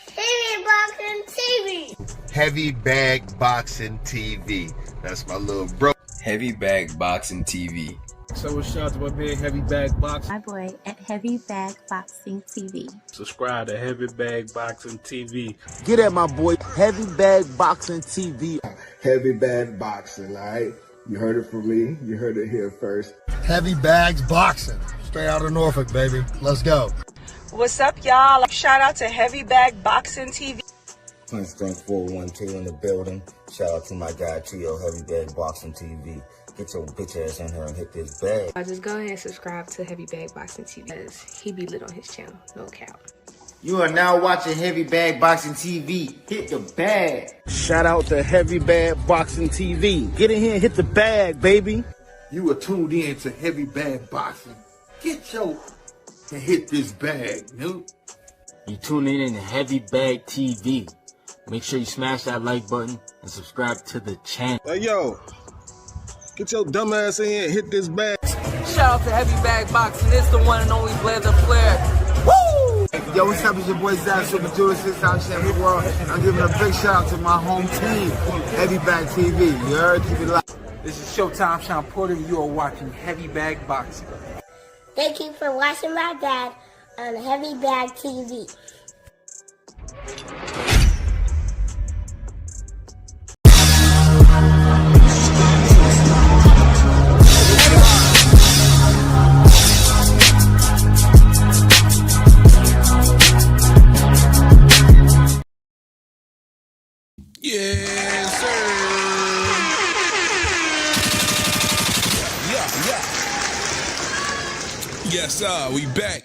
Heavy Boxing TV. Heavy Bag Boxing TV. That's my little bro. Heavy Bag Boxing TV. So what's up to my man Heavy Bag Boxing? My boy at Heavy Bag Boxing TV. Subscribe to Heavy Bag Boxing TV. Get at my boy Heavy Bag Boxing TV. Heavy Bag Boxing, all right? You heard it from me. You heard it here first. Heavy Bags Boxing. Straight out of Norfolk, baby. Let's go. What's up, y'all? Shout out to Heavy Bag Boxing TV. Punch Strength 412 in the building. Shout out to my guy Tio, Heavy Bag Boxing TV. Get your bitch ass in here and hit this bag. Just go ahead and subscribe to Heavy Bag Boxing TV because he be lit on his channel, no cap. You are now watching Heavy Bag Boxing TV. Hit the bag. Shout out to Heavy Bag Boxing TV. Get in here and hit the bag, baby. You are tuned in to Heavy Bag Boxing. Get your and hit this bag, dude. You tuning in to Heavy Bag TV. Make sure you smash that like button and subscribe to the channel. Hey, yo, get your dumb ass in here and hit this bag. Shout out to Heavy Bag Boxing. It's the one and only Blazer Flair. Woo! Yo, what's up? It's your boy Zach, Super Jewelry, 6 Champion World. I'm giving a big shout out to my home team, Heavy Bag TV. You heard? Keep it live. This is Showtime Sean Porter. You are watching Heavy Bag Boxing. Thank you for watching my dad on Heavy Bag TV. Yes, sir. Yes, sir. We back.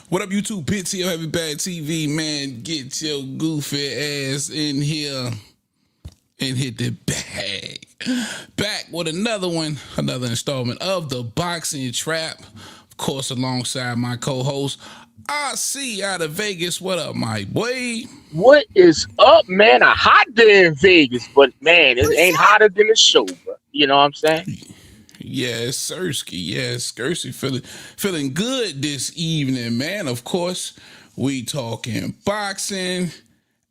What up, YouTube? Pits here, Heavy Bag TV, man. Get your goofy ass in here and hit the bag. Back with another one, another installment of the Boxing Trap. Of course, alongside my co-host, RC out of Vegas. What up, my boy? What is up, man? A hot day in Vegas, but man, it ain't hotter than the show, bro. You know what I'm saying? Yes, Sirski. Yes, Sirski feeling good this evening, man. Of course, we talking boxing,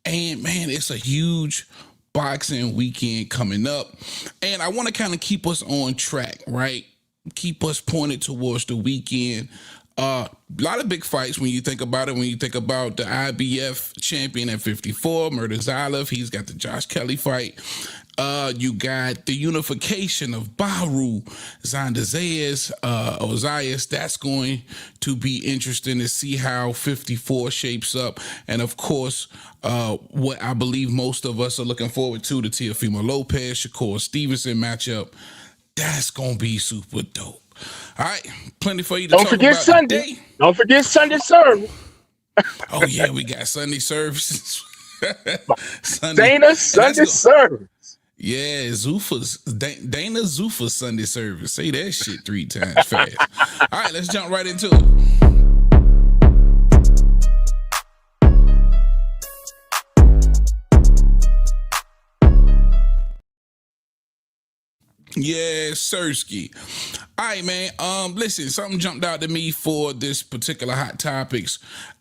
and man, it's a huge boxing weekend coming up, and I want to kind of keep us on track, right? Keep us pointed towards the weekend. A lot of big fights when you think about it. When you think about the IBF champion at 54, Murtazaev, he's got the Josh Kelly fight. You got the unification of Baru, Zayas, Ozayas. That's going to be interesting to see how 54 shapes up. And of course, what I believe most of us are looking forward to, the Teofimo Lopez, Shakur Stevenson matchup. That's going to be super dope. All right, plenty for you to talk about Sunday. Today. Don't forget Sunday service. Oh yeah, we got Sunday services. Sunday service. Yeah, Dana Zufa's Sunday service. Say that shit 3 times fast. All right, let's jump right into it. Yeah, Sirski. All right, man. Listen, something jumped out to me for this particular hot topics.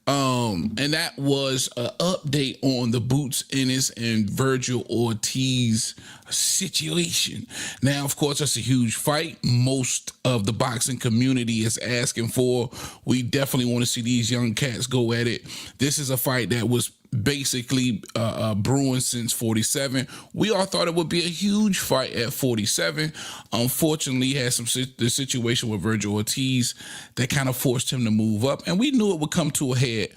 And that was an update on the Boots Ennis and Virgil Ortiz situation. Now, of course, that's a huge fight. Most of the boxing community is asking for. We definitely want to see these young cats go at it. This is a fight that was basically brewing since 47. We all thought it would be a huge fight at 47. Unfortunately, he had the situation with Virgil Ortiz that kind of forced him to move up, and we knew it would come to a head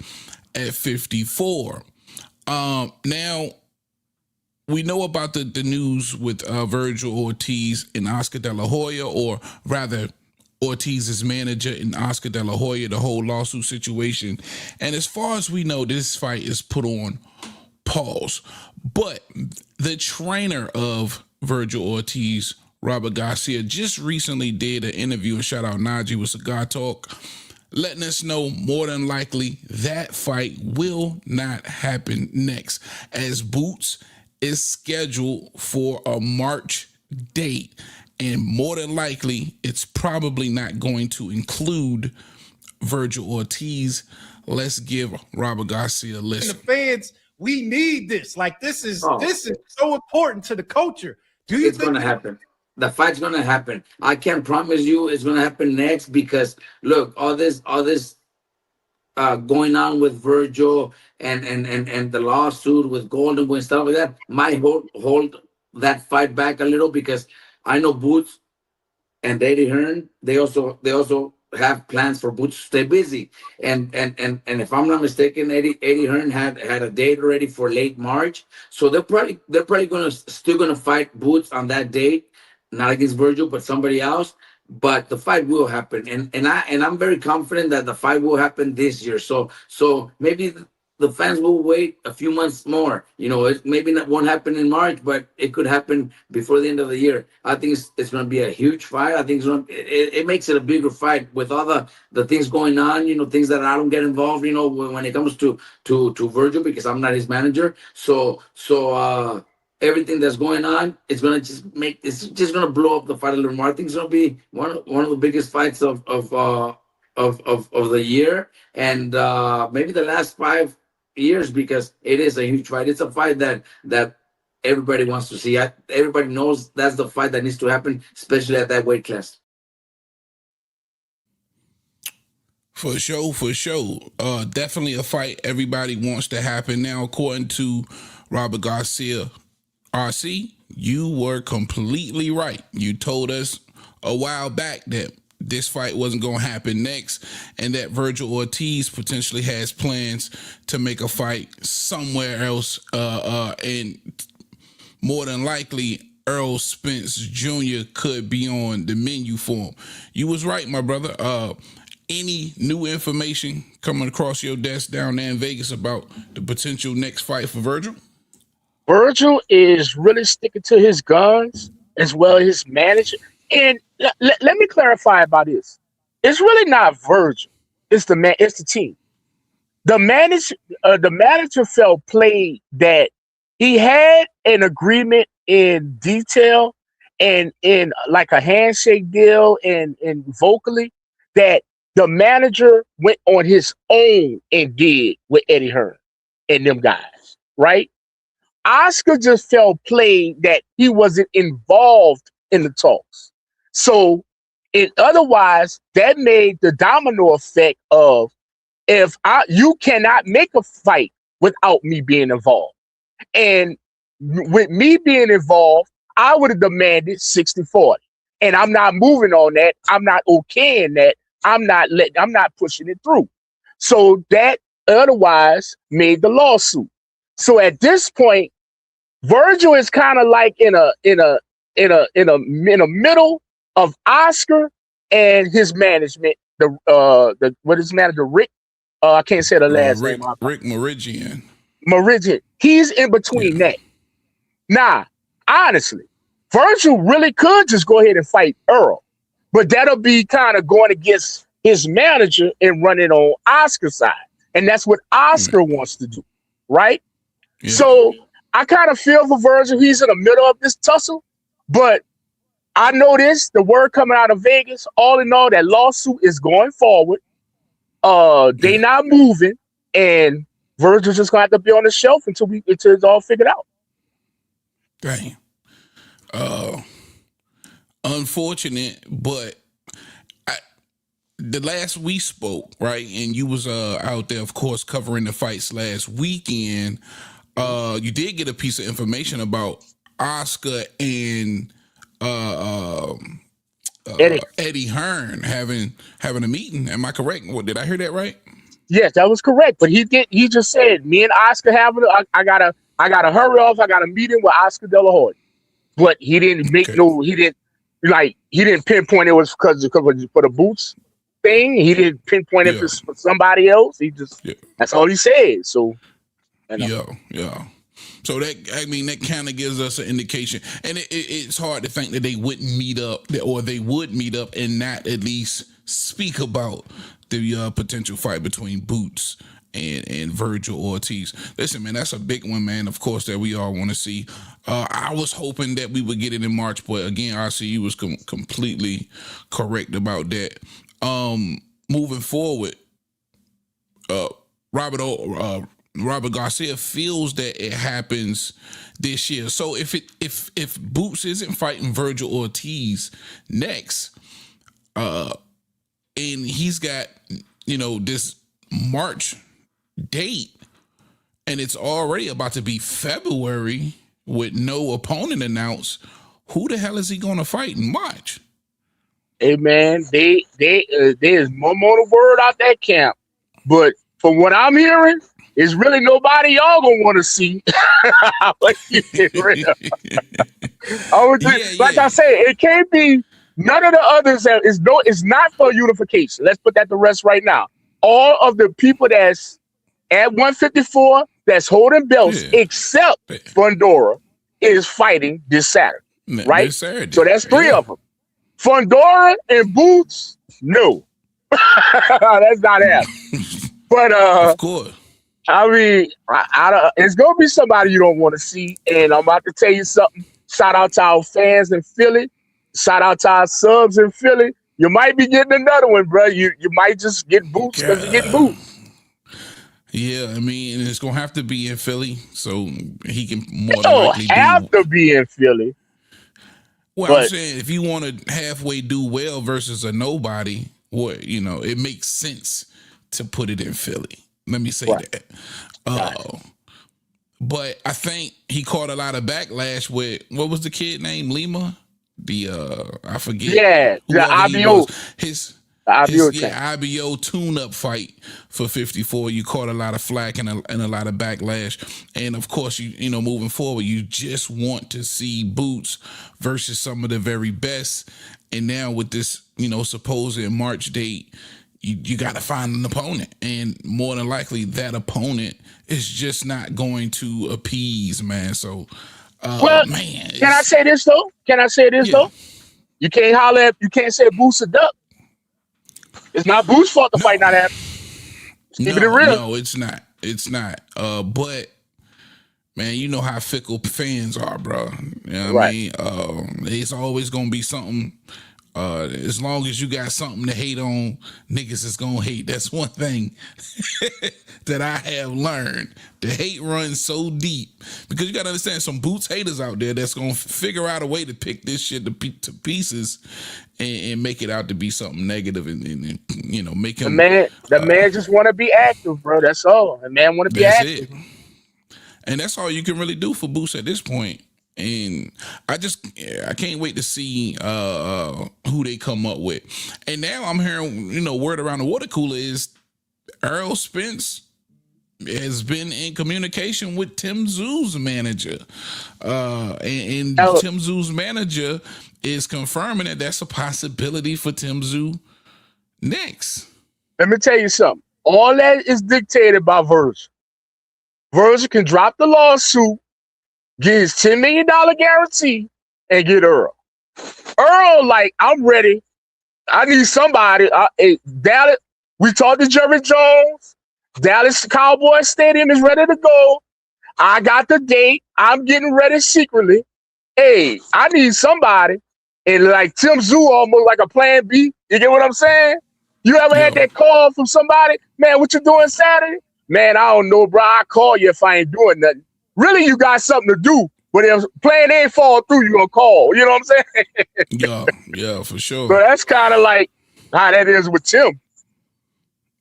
at 54. Now, we know about the news with Virgil Ortiz and Oscar De La Hoya, or rather Ortiz's manager and Oscar De La Hoya, the whole lawsuit situation. And as far as we know, this fight is put on pause. But the trainer of Virgil Ortiz, Robert Garcia, just recently did an interview, and shout out Najee with Cigar Talk, letting us know more than likely that fight will not happen next, as Boots is scheduled for a March date. And more than likely, it's probably not going to include Virgil Ortiz let's give Robert Garcia a listen. And the fans, we need this. Like this is so important to the culture. Do you it's think gonna happen? The fight's gonna happen. I can promise you it's gonna happen next because look, all this going on with Virgil and the lawsuit with Golden Boy and stuff like that might hold that fight back a little because I know Boots and Eddie Hearn, they also have plans for Boots to stay busy. And if I'm not mistaken, Eddie Hearn had a date already for late March. So they're probably still gonna fight Boots on that date, not against Virgil, but somebody else. But the fight will happen, and I'm very confident that the fight will happen this year. So maybe the fans will wait a few months more. You know, it maybe not won't happen in March, but it could happen before the end of the year. I think it's going to be a huge fight. I think it makes it a bigger fight with all the things going on. You know, things that I don't get involved. You know, when it comes to Virgil because I'm not his manager. So everything that's going on, it's just gonna blow up the fight a little more. I think it's gonna be one of the biggest fights of the year, and maybe the last 5 years because it is a huge fight. It's a fight that everybody wants to see. Everybody knows that's the fight that needs to happen, especially at that weight class. For sure. Definitely a fight everybody wants to happen now, according to Robert Garcia. RC, you were completely right. You told us a while back that this fight wasn't going to happen next and that Virgil Ortiz potentially has plans to make a fight somewhere else. And more than likely, Earl Spence Jr. could be on the menu for him. You was right, my brother. Any new information coming across your desk down there in Vegas about the potential next fight for Virgil? Virgil is really sticking to his guns as well as his manager. And let me clarify about this. It's really not Virgil. It's the team. The manager felt played that he had an agreement in detail and in like a handshake deal and vocally that the manager went on his own and did with Eddie Hearn and them guys, right? Oscar just felt played that he wasn't involved in the talks. So, otherwise, that made the domino effect of you cannot make a fight without me being involved. And with me being involved, I would have demanded 60-40. And I'm not moving on that. I'm not okaying that. I'm not pushing it through. So that otherwise made the lawsuit. So at this point, Virgil is kind of like in a middle of Oscar and his management. What is his manager, Rick? I can't say the last name. Rick Meridian. He's in between that. Nah, honestly, Virgil really could just go ahead and fight Earl, but that'll be kind of going against his manager and running on Oscar's side, and that's what Oscar wants to do, right? Yeah. So I kind of feel for Virgil. He's in the middle of this tussle, but I know the word coming out of Vegas, all in all, that lawsuit is going forward. They not moving, and Virgil's just gonna have to be on the shelf until it's all figured out. Dang. Unfortunate, but the last we spoke, right, and you was out there, of course, covering the fights last weekend. You did get a piece of information about Oscar and Eddie Hearn having a meeting. Am I correct? Did I hear that right? Yes, that was correct. But he just said, me and Oscar I gotta hurry off. I got a meeting with Oscar De La Hoya. But he didn't make he didn't pinpoint it was because for the Boots thing. He didn't pinpoint it for somebody else. He just that's all he said. So yeah. So that kind of gives us an indication, and it's hard to think that they wouldn't meet up, or they would meet up and not at least speak about the potential fight between Boots and Virgil Ortiz. Listen, man, that's a big one, man. Of course, that we all want to see. I was hoping that we would get it in March, but again, RCU was completely correct about that. Moving forward, Robert Garcia feels that it happens this year. So if Boots isn't fighting Virgil Ortiz next, and he's got this March date, and it's already about to be February with no opponent announced, who the hell is he going to fight in March? Hey man, there's one more word out that camp, but from what I'm hearing, it's really nobody y'all gonna want to see. Like I say, it can't be none of the others. It's not for unification. Let's put that to rest right now. All of the people that's at 154 that's holding belts, except Fundora, is fighting this Saturday, right? This Saturday. So that's three of them. Fundora and Boots, no. That's not happening. But of course. I mean, it's gonna be somebody you don't want to see, and I'm about to tell you something. Shout out to our fans in Philly. Shout out to our subs in Philly. You might be getting another one, bro. You might just get Boots because you get Boots. Yeah, I mean, it's gonna have to be in Philly, so he can more It than don't likely have to be in Philly. Well, I'm saying if you want to halfway do well versus a nobody, it makes sense to put it in Philly. Let me say that. But I think he caught a lot of backlash with, what was the kid named Lima? I forget. Yeah, the IBO. IBO tune-up fight for 54. You caught a lot of flack and a lot of backlash. And of course, you moving forward, you just want to see Boots versus some of the very best. And now with this, supposed March date, you got to find an opponent. And more than likely, that opponent is just not going to appease, man. So, man. Can I say this, though? Though? You can't holler at, you can't say Boots a duck. It's not Boots' fault the fight not happening. Keep it real. No, it's not. It's not. But man, you know how fickle fans are, bro. You know what I mean? It's always gonna be something. As long as you got something to hate on, niggas is gonna hate. That's one thing that I have learned. The hate runs so deep because you gotta understand some Boots haters out there that's gonna figure out a way to pick this shit to pieces and make it out to be something negative and make him. The man just want to be active, bro. That's all. The man want to be active. And that's all you can really do for Boots at this point. And I can't wait to see who they come up with. And now I'm hearing, word around the water cooler is Errol Spence has been in communication with Tim Tszú's manager. And Tim Tszú's manager is confirming that that's a possibility for Tim Tszú next. Let me tell you something. All that is dictated by Virgil. Virgil can drop the lawsuit, get his $10 million guarantee, and get Earl. Earl, I'm ready. I need somebody. Dallas, we talked to Jerry Jones. Dallas Cowboys Stadium is ready to go. I got the date. I'm getting ready secretly. Hey, I need somebody. And Tim Tszú, almost like a plan B. You get what I'm saying? You ever had that call from somebody? Man, what you doing Saturday? Man, I don't know, bro. I'll call you if I ain't doing nothing. Really, you got something to do. But if plan A fall through, you gonna call. You know what I'm saying? Yeah, for sure. So that's kind of like how that is with Tim.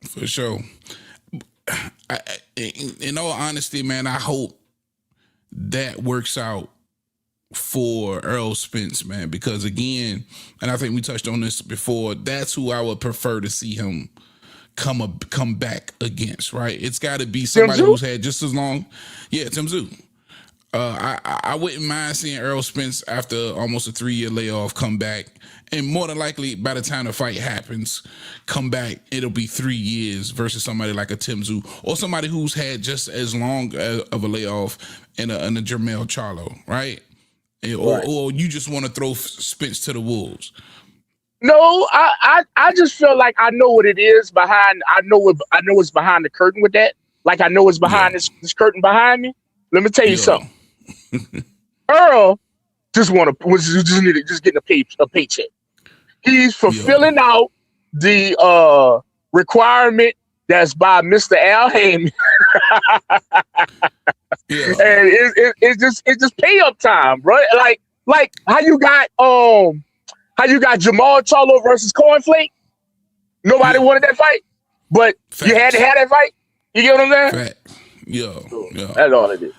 For sure. In all honesty, man, I hope that works out for Errol Spence, man, because again, and I think we touched on this before, that's who I would prefer to see him come back against, right? It's got to be somebody who's had just as long. Yeah, Tim Tszú. I wouldn't mind seeing Errol Spence after almost a 3-year layoff come back, and more than likely by the time the fight happens, come back, it'll be 3 years versus somebody like a Tim Tszú or somebody who's had just as long of a layoff in a Jermell Charlo, right? Or you just want to throw Spence to the wolves. No, I just feel like I know what it is behind. I know what's behind the curtain with that. Like I know what's behind this curtain behind me. Let me tell you something. Earl just getting a paycheck. He's fulfilling out the requirement that's by Mr. Al Haymon. Yeah. And it's just pay up time, bro. Like how you got Jamal Charlo versus Cornflake. Nobody wanted that fight, but Facts. you had to have that fight. You get what I'm saying? Fact. Yo. That's all it is.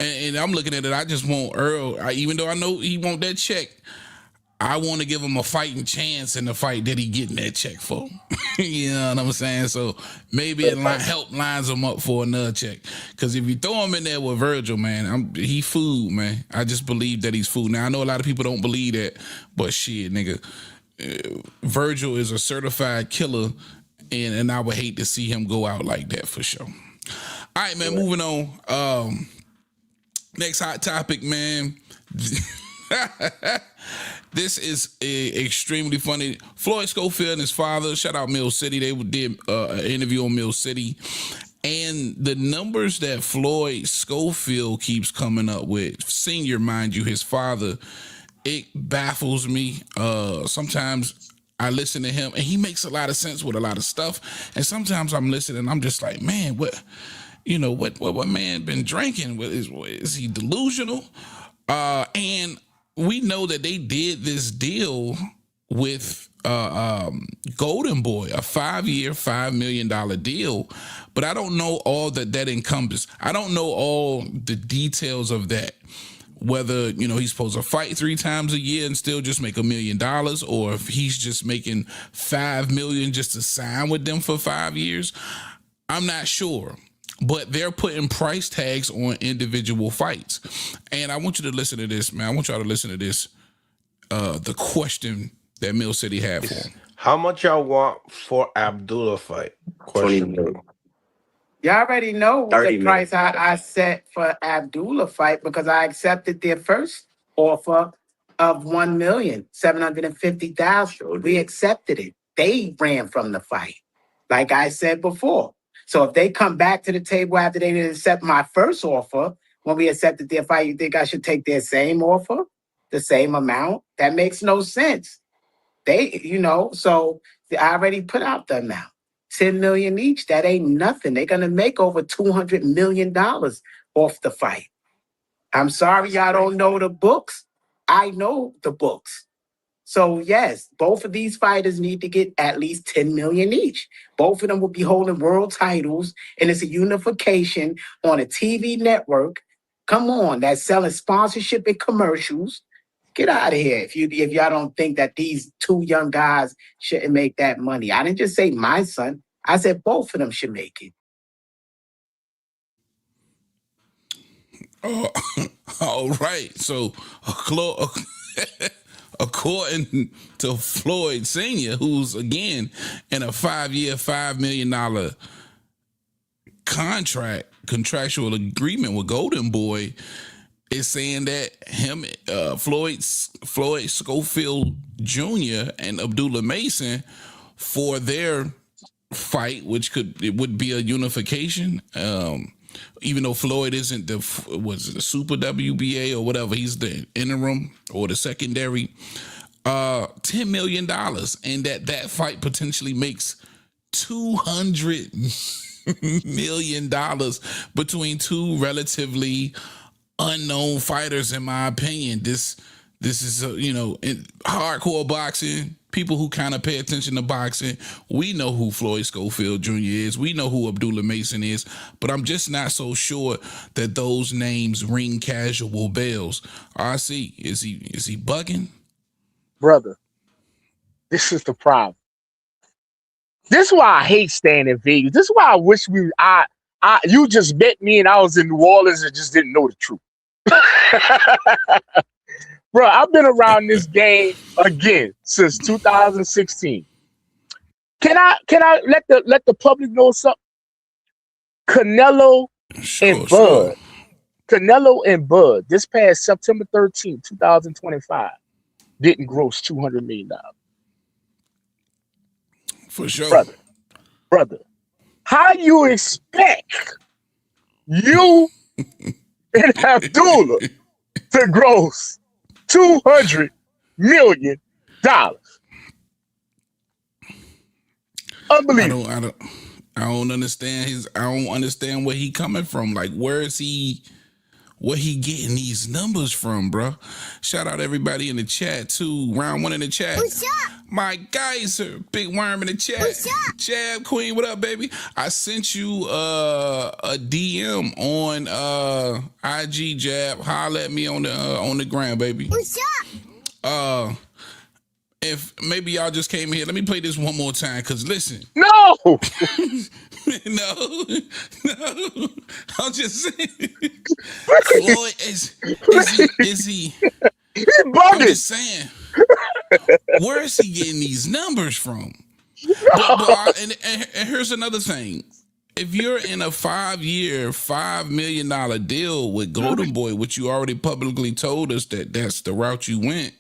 And I'm looking at it. I just want Earl. Even though I know he want that check, I want to give him a fighting chance in the fight that he getting that check for. You know what I'm saying? So maybe it lines him up for another check. Because if you throw him in there with Virgil, man, he food, man. I just believe that he's food. Now I know a lot of people don't believe that, but shit, nigga, Virgil is a certified killer, and I would hate to see him go out like that for sure. All right, man. Moving on. Next hot topic, man. This is extremely funny. Floyd Schofield and his father, shout out Mill City. They did an interview on Mill City. And the numbers that Floyd Schofield keeps coming up with, senior, mind you, his father, it baffles me. Sometimes I listen to him and he makes a lot of sense with a lot of stuff. And sometimes I'm listening and I'm just like, man, what man been drinking? Is he delusional? And we know that they did this deal with Golden Boy, a 5-year, $5 million deal, but I don't know all that encompasses. I don't know all the details of that. Whether, he's supposed to fight 3 times a year and still just make $1 million, or if he's just making $5 million just to sign with them for 5 years. I'm not sure. But they're putting price tags on individual fights. And I want you to listen to this, man. I want y'all to listen to this. The question that Mill City had for him. How much y'all want for Abdullah fight? Question. Y'all already know the price I set for Abdullah fight because I accepted their first offer of $1,750,000. We accepted it. They ran from the fight, like I said before. So if they come back to the table after they didn't accept my first offer, when we accepted their fight, you think I should take their same offer, the same amount? That makes no sense. So I already put out the amount, $10 million each. That ain't nothing. They're gonna make over $200 million off the fight. I'm sorry y'all don't know the books. I know the books. So yes, both of these fighters need to get at least $10 million each. Both of them will be holding world titles, and it's a unification on a TV network. Come on, that's selling sponsorship and commercials. Get out of here if y'all don't think that these 2 young guys shouldn't make that money. I didn't just say my son. I said both of them should make it. All right. So, according to Floyd Sr., who's, again, in a 5-year, $5 million contractual agreement with Golden Boy, is saying that Floyd Schofield Jr. and Abdullah Mason, for their fight, it would be a unification, even though Floyd isn't the Super WBA or whatever, he's the interim or the secondary, $10 million, and that fight potentially makes $200 million between 2 relatively unknown fighters, in my opinion. This is in hardcore boxing. People who kind of pay attention to boxing, we know who Floyd Schofield Jr. is. We know who Abdullah Mason is, but I'm just not so sure that those names ring casual bells. RC, is he bugging? Brother, this is the problem. This is why I hate staying in Vegas. This is why I wish you just met me and I was in New Orleans and just didn't know the truth. Bro, I've been around this game again since 2016. Can I let the public know something? Canelo and Bud. Canelo and Bud, this past September 13th, 2025, didn't gross $200 million. For sure. Brother, how you expect you and Abdullah to gross $200 million? Unbelievable. I don't understand where he coming from. Like, where he getting these numbers from, bro? Shout out everybody in the chat too. Round one in the chat. What's up? My Geyser, big worm in the chat. What's up? Jab Queen, what up, baby? I sent you a DM on IG, Jab. Holla at me on the gram, baby. What's up? If maybe y'all just came here, let me play this one more time. Cause listen, No. no, I'm just saying. Floyd is he? He's I'm bugging. just saying. Where is he getting these numbers from? And here's another thing. If you're in a 5-year, $5 million deal with Golden Boy, which you already publicly told us that that's the route you went,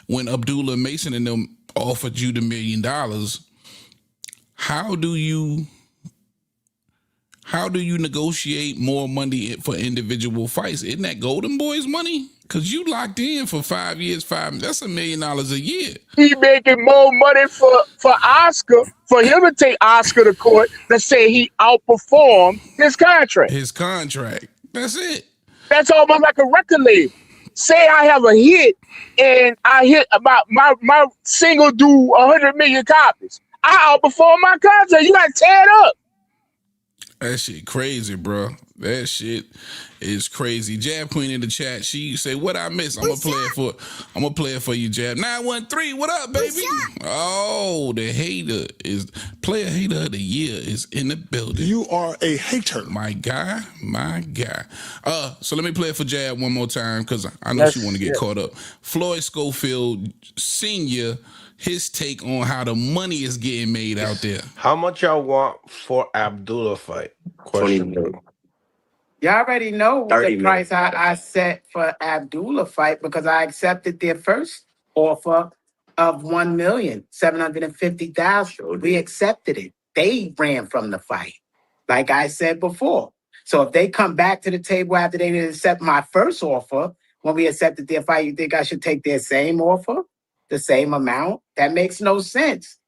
when Abdullah Mason and them offered you the $1 million, how do you negotiate more money for individual fights? Isn't that Golden Boy's money? Because you locked in for 5 years, that's $1 million a year. He making more money for Oscar, for him to take Oscar to court to say he outperformed his contract. That's it. That's almost like a record label. Say I have a hit and I hit about my single do 100 million copies. I outperform my contract. You gotta tear it up. That shit crazy, bro. That shit is crazy. Jab Queen in the chat. She say, "What I miss? I'm gonna play it for you, Jab." 913. What up, baby? Oh, the player hater of the year is in the building. You are a hater. My guy. So let me play it for Jab one more time because I know she want to get caught up. Floyd Schofield Sr., his take on how the money is getting made out there. How much y'all want for Abdullah fight? Question. Y'all already know the price I set for Abdullah fight because I accepted their first offer of $1,750,000. We accepted it. They ran from the fight, like I said before. So if they come back to the table after they didn't accept my first offer, when we accepted their fight, you think I should take their same offer, the same amount? That makes no sense.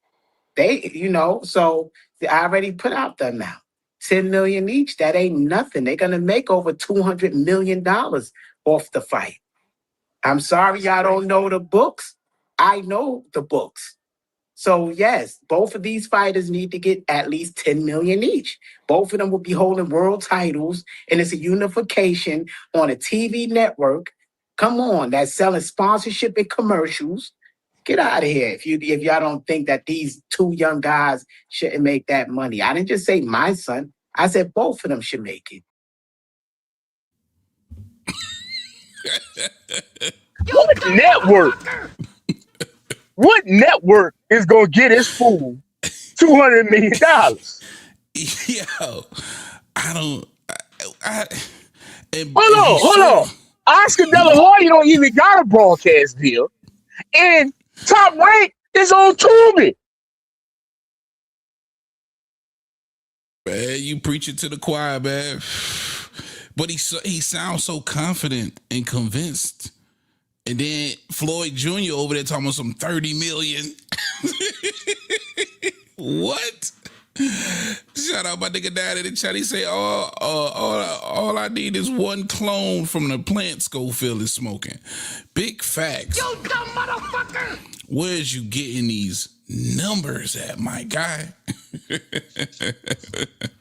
So I already put out the amount. 10 million each. That ain't nothing. They're gonna make over $200 million off the fight. I'm sorry y'all don't know the books. I know the books. So yes, both of these fighters need to get at least 10 million each. Both of them will be holding world titles, and it's a unification on a TV network. Come on, that's selling sponsorship and commercials. Get out of here if y'all don't think that these two young guys shouldn't make that money. I didn't just say my son. I said both of them should make it. What network is going to get his fool $200 million? Yo, I don't... Hold on. Oscar De La Hoya don't even got a broadcast deal. And Top Rank is on Tubi. Man, you preaching to the choir, man. But he sounds so confident and convinced. And then Floyd Jr. over there talking about some 30 million. What? Shout out my nigga down in the chat. He say, all I need is one clone from the plant Schofield is smoking. Big facts. You dumb motherfucker! Where's you getting these numbers at, my guy?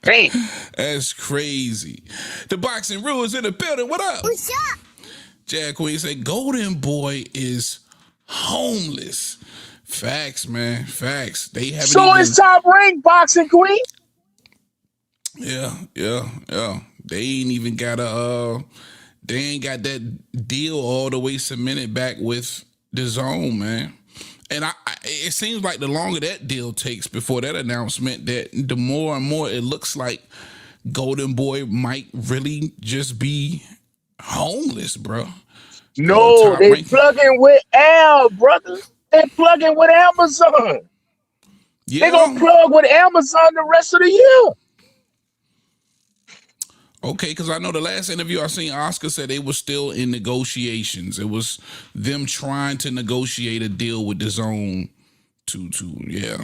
Damn. That's crazy. The boxing rules in the building. What up? What's up? Jack Queen say Golden Boy is homeless. Facts, man. Facts. They haven't. So is Top Rank Boxing Queen. Yeah. They ain't even got they ain't got that deal all the way cemented back with the Zone, man. And it seems like the longer that deal takes before that announcement, that the more and more it looks like Golden Boy might really just be homeless, bro. No, they plugging with Al, brother. They plugging with Amazon. Yeah. They gonna plug with Amazon the rest of the year. Okay, because I know the last interview I seen, Oscar said they were still in negotiations. It was them trying to negotiate a deal with the Zone Yeah,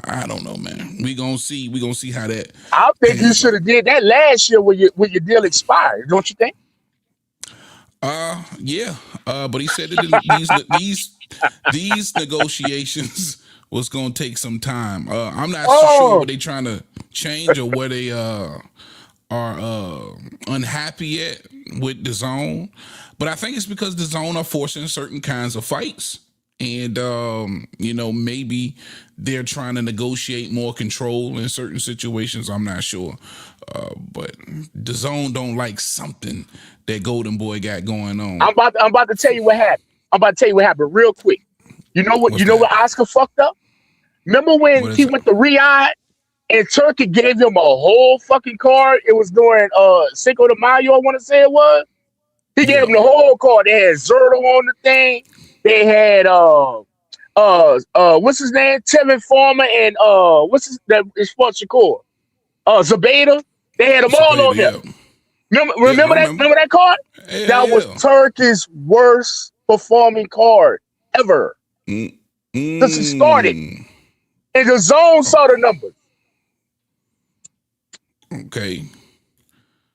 I don't know, man. We gonna see how that. I think you should have did that last year when your deal expired. Don't you think? Yeah. But he said that these negotiations was gonna take some time. I'm not so sure what they trying to change or where they are unhappy at with the zone, but I think it's because the zone are forcing certain kinds of fights. And maybe they're trying to negotiate more control in certain situations. I'm not sure, but the zone don't like something that Golden Boy got going on. I'm about to tell you what happened. Real quick. You know what? What Oscar fucked up? Remember when he went to Riyadh and Turkey gave him a whole fucking card? It was during Cinco de Mayo, I want to say it was. He gave him the whole card. They had Zerto on the thing. They had what's his name? Tevin Farmer and it's for Shakur. Zabeda. They had them all on there. Remember that card? That was Turkey's worst performing card ever. Since it started. And the zone saw the numbers. Okay.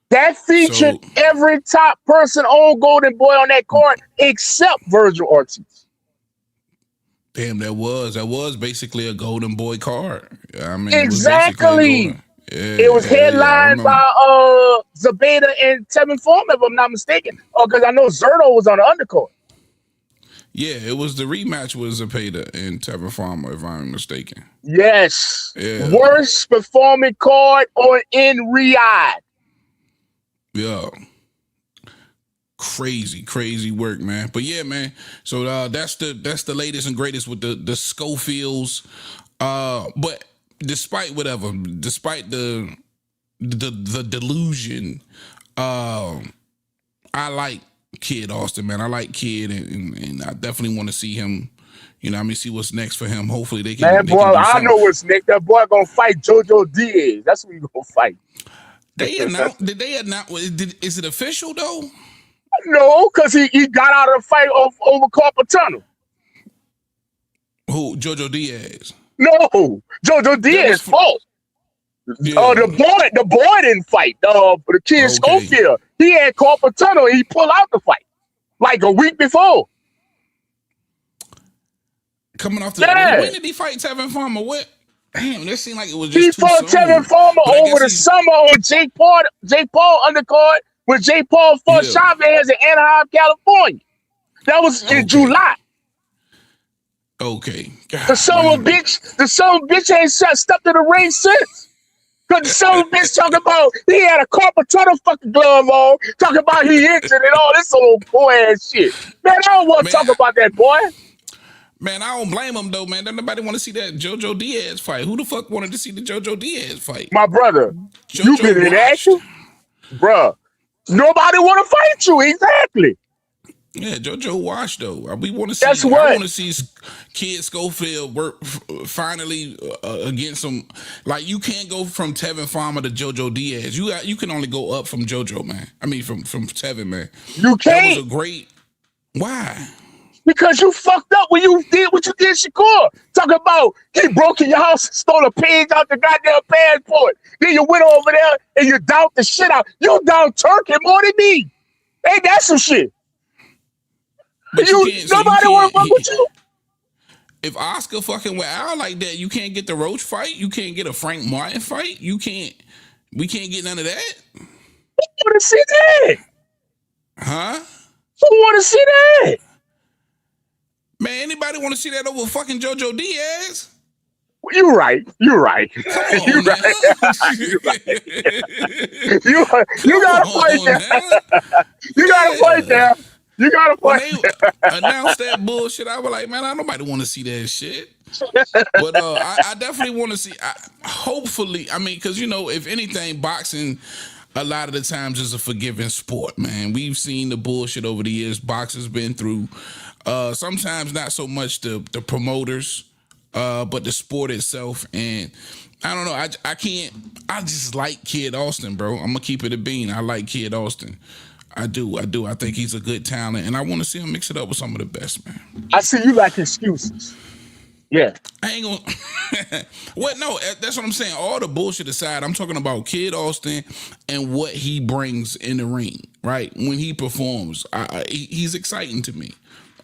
That featured every top person on Golden Boy on that card except Virgil Ortiz. Damn, that was basically a Golden Boy card. I mean, exactly. It was headlined by Zabeda and Tevin Farmer, if I'm not mistaken. Because I know Zerto was on the undercard. Yeah, it was the rematch with Zabeda and Tevin Farmer, if I'm mistaken. Yes. Yeah. Worst performing card in Riyadh. Yeah. Crazy work, man. But yeah, man. So that's the latest and greatest with the Schofields. But despite the delusion, I like Kid Austin, man. I like Kid, and I definitely want to see him. See what's next for him. Hopefully they can. Man, boy, I know what's next. That boy gonna fight JoJo Diaz. That's what he gonna fight. They announced. Did they announce? Is it official though? No, because he got out of the fight over carpal tunnel. Who? JoJo Diaz? No, JoJo Diaz fought. Yeah. The boy didn't fight. The kid Schofield, he had carpal tunnel. He pulled out the fight like a week before. Coming off the when did he fight Tevin Farmer? What? Damn, this seemed like it was just he fought Tevin Farmer over the summer on Jake Paul undercard when Jake Paul fought Chavez in Anaheim, California. That was in July. Okay. God, the son of a bitch ain't stepped in the ring since. Cause the son of a bitch talking about he had a carpal tunnel fucking glove on, talking about he injured and all this old boy ass shit. Man, I don't want to talk about that boy. Man, I don't blame him though, man. Nobody want to see that JoJo Diaz fight. Who the fuck wanted to see the JoJo Diaz fight? My brother, you been in action? Bruh, nobody want to fight you, exactly. Yeah, JoJo washed though. We want to see. That's what. I want to see Kid Schofield work finally against some. Like you can't go from Tevin Farmer to JoJo Diaz. You can only go up from JoJo, man. I mean from Tevin, man. You can't. That was a great. Why? Because you fucked up when you did what you did, Shakur. Talking about he broke in your house and stole a page out the goddamn passport. Then you went over there and you downed the shit out. You downed Turkey more than me. Ain't that some shit? But nobody want to fuck with you. If Oscar fucking went out like that, you can't get the Roach fight. You can't get a Frank Martin fight. We can't get none of that. Who want to see that? Huh? Who want to see that? Man, anybody want to see that over fucking JoJo Diaz? You're right. You're right. Come on, You're right. You got to fight there. You got to fight there. You got to fight there. Announced that bullshit. I was like, man, nobody want to see that shit. But I definitely want to see. Hopefully, I mean, because if anything, boxing a lot of the times is a forgiving sport, man. We've seen the bullshit over the years boxers been through. Sometimes not so much the promoters, but the sport itself. And I don't know. I just like Kid Austin, bro. I'm gonna keep it a bean. I like Kid Austin. I do. I think he's a good talent, and I want to see him mix it up with some of the best, man. I see you like excuses. Yeah. I ain't gonna. What? No, that's what I'm saying. All the bullshit aside, I'm talking about Kid Austin and what he brings in the ring. Right when he performs, he's exciting to me.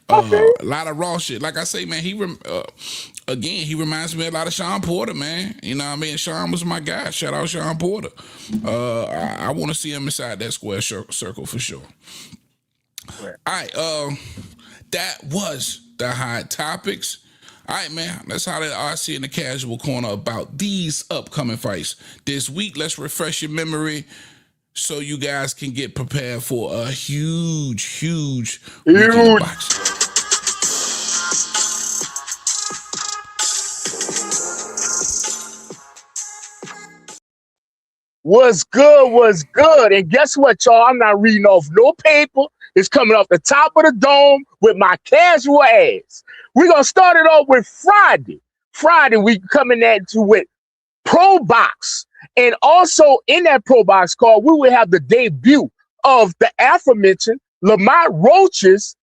A lot of raw shit. Like I say, man, he reminds me a lot of Sean Porter, man. You know what I mean? Sean was my guy. Shout out Sean Porter. I want to see him inside that square circle for sure. All right, that was the hot topics. All right, man, let's holler at RC in the casual corner about these upcoming fights this week. Let's refresh your memory so you guys can get prepared for a huge weekend of boxing. What's good? And guess what, y'all? I'm not reading off no paper. It's coming off the top of the dome with my casual ass. We're going to start it off with Friday. Friday, we coming at you with Pro Box. And also in that Pro Box card, we will have the debut of the aforementioned Lamont Roach's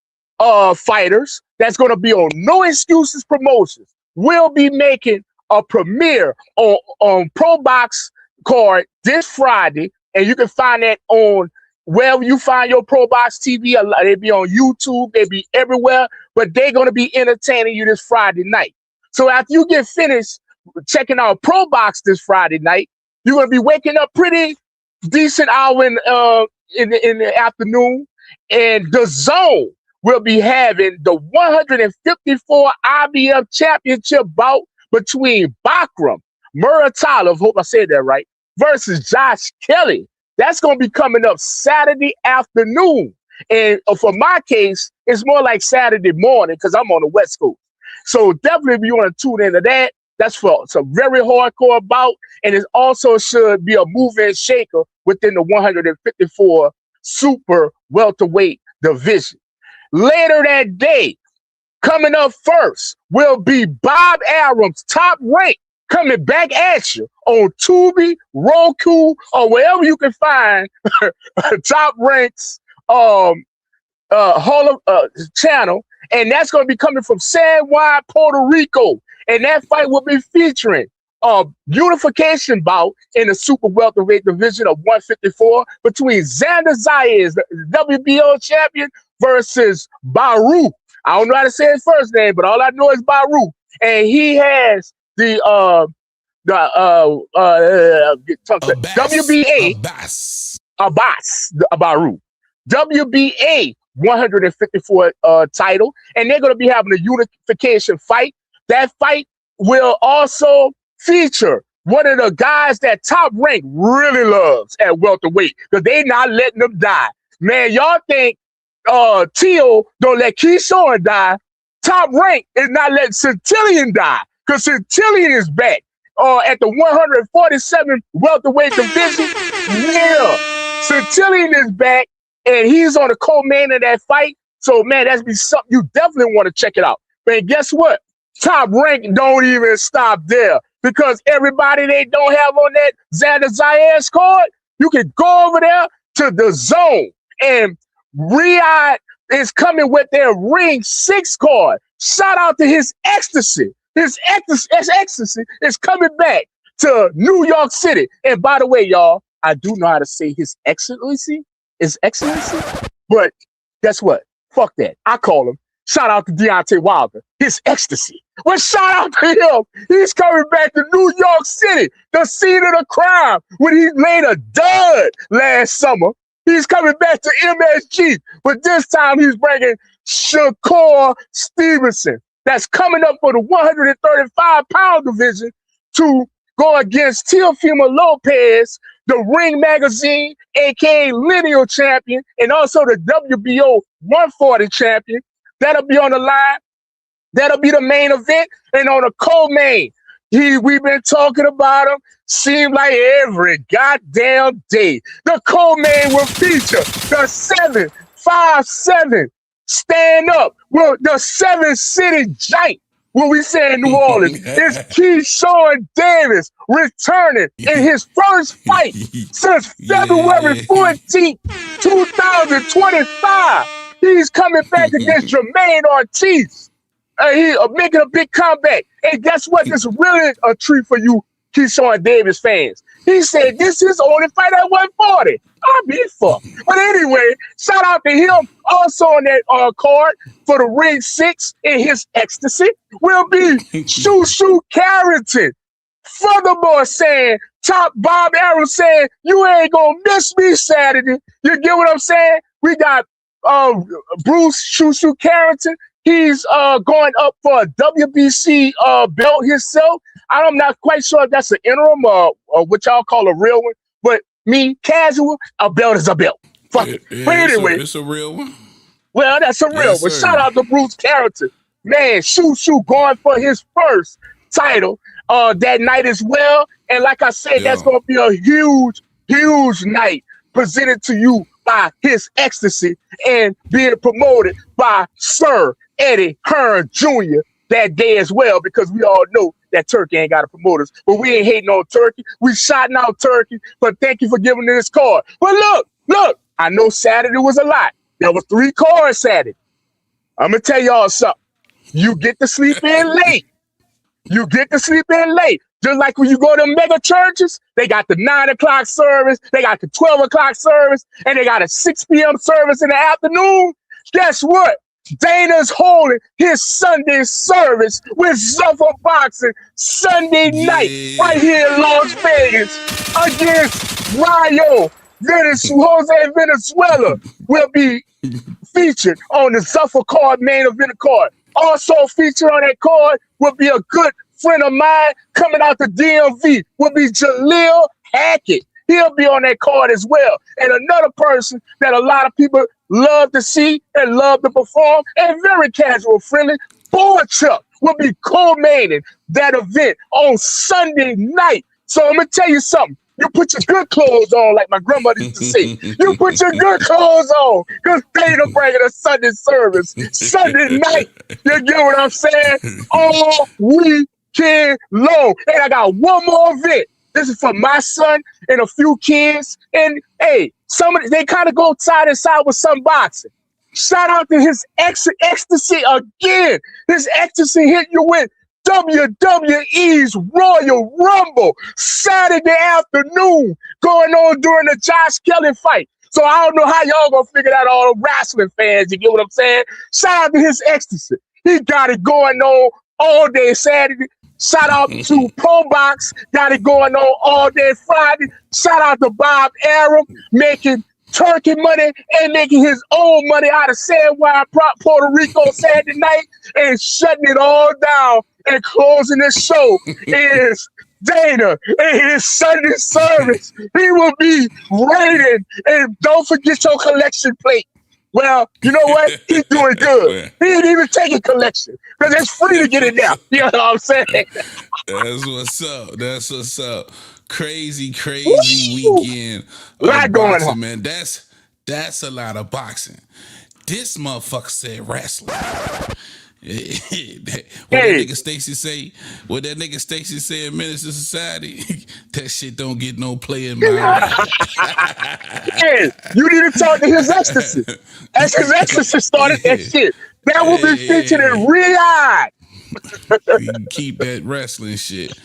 fighters. That's going to be on No Excuses Promotions. We'll be making a premiere on Pro Box card this Friday, and you can find that on wherever you find your Pro Box TV. They be on YouTube, they be everywhere, but they're going to be entertaining you this Friday night. So after you get finished checking out Pro Box this Friday night, you're going to be waking up pretty decent hour in the afternoon, and the Zone will be having the 154 IBF Championship bout between Bakram Muratov, hope I said that right, versus Josh Kelly. That's going to be coming up Saturday afternoon. And for my case, it's more like Saturday morning because I'm on the West Coast. So definitely if you want to tune into that, that's for some very hardcore bout. And it also should be a move and shaker within the 154 super welterweight division. Later that day, coming up first, will be Bob Arum's Top Rank coming back at you on Tubi, Roku, or wherever you can find Top Rank's channel. And that's going to be coming from San Juan, Puerto Rico. And that fight will be featuring a unification bout in the super welterweight division of 154 between Xander Zayas, the WBO champion, versus Baru. I don't know how to say his first name, but all I know is Baru. And he has the WBA Baru WBA 154 title, and they're going to be having a unification fight. That fight will also feature one of the guys that Top Rank really loves at welterweight because they're not letting them die. Man, y'all think Teal don't let Keyshawn die? Top Rank is not letting Centillion die because Centillion is back at the 147 welterweight division. Yeah, Centillion is back, and he's on the co-main of that fight. So, man, that's be something you definitely want to check it out. Man, guess what? Top Rank don't even stop there because everybody they don't have on that Xander Zayas card, you can go over there to the Zone, and Riyadh is coming with their Ring 6 card. Shout out to his ecstasy. His ecstasy is coming back to New York City. And by the way, y'all, I do know how to say his excellency. But guess what? Fuck that. I call him. Shout out to Deontay Wilder. His ecstasy. Well, shout out to him. He's coming back to New York City, the scene of the crime, when he laid a dud last summer. He's coming back to MSG, but this time he's bringing Shakur Stevenson. That's coming up for the 135-pound division to go against Teofimo Lopez, the Ring Magazine, a.k.a. lineal champion, and also the WBO 140 champion. That'll be on the line. That'll be the main event. And on the co-main, we've been talking about him, seemed like every goddamn day. The co-main will feature the 757 stand up. Well, the 7-city giant, when we say in New Orleans, is Keyshawn Davis returning in his first fight since February 14th, 2025. He's coming back against Jermaine Ortiz. He making a big comeback. And guess what? This is really a treat for you, Keyshawn Davis fans. He said this is the only fight at 140. I'll be fucked. But anyway, shout out to him. Also on that card for the ring 6 in his ecstasy will be Shakur Carrington. Furthermore, saying Top Bob Arrow saying you ain't gonna miss me Saturday. You get what I'm saying? We got Bruce Shakur Carrington. He's going up for a WBC belt himself. I'm not quite sure if that's an interim or what y'all call a real one, but me, casual, a belt is a belt. Fuck it. But anyway. It's a real one. Well, that's a real one. Sir. Shout out to Bruce Carrington. Man, Shakur going for his first title that night as well. And like I said, that's going to be a huge, huge night presented to you by his ecstasy and being promoted by Sir Eddie Hearn Jr. that day as well, because we all know that Turkey ain't got to promote us. But we ain't hating on Turkey. We shouting out Turkey, but thank you for giving this card. But look, I know Saturday was a lot. There were 3 cards Saturday. I'm going to tell y'all something. You get to sleep in late. You get to sleep in late. Just like when you go to mega churches, they got the 9 o'clock service, they got the 12 o'clock service, and they got a 6 p.m. service in the afternoon. Guess what? Dana's holding his Sunday service with Zuffa Boxing Sunday night right here in Las Vegas against Rayo. Jose Venezuela will be featured on the Zuffa card, main event card. Also featured on that card will be a good friend of mine coming out the DMV, will be Jaleel Hackett. He'll be on that card as well. And another person that a lot of people love to see and love to perform and very casual friendly, Chuck will be co-maining that event on Sunday night. So I'm going to tell you something. You put your good clothes on, like my grandmother used to say. You put your good clothes on, because they're bringing a Sunday service, Sunday night. You get what I'm saying? All weekend long. And I got one more event. This is for my son and a few kids. And hey, they kind of go side and side with some boxing. Shout out to his ecstasy again. His ecstasy hit you with WWE's Royal Rumble Saturday afternoon going on during the Josh Kelly fight. So I don't know how y'all gonna figure that all the wrestling fans, you get what I'm saying? Shout out to his ecstasy. He got it going on all day Saturday. Shout out to Pro Box, got it going on all day Friday. Shout out to Bob Arum, making turkey money and making his own money out of San Juan, Puerto Rico Saturday night and shutting it all down. And closing this show is Dana and his Sunday service. He will be rated. And don't forget your collection plate. Well, you know what? He's doing good. He ain't even taking collection because it's free to get it now. You know what I'm saying? That's what's up. That's what's up. Crazy weekend. A lot going on, man. That's a lot of boxing. This motherfucker said wrestling. What that nigga Stacy say? What that nigga Stacy say in Menace to Society? That shit don't get no play in my life. Hey, you need to talk to his ecstasy. As his ecstasy started that shit. That will be featured in Riyadh. Keep that wrestling shit.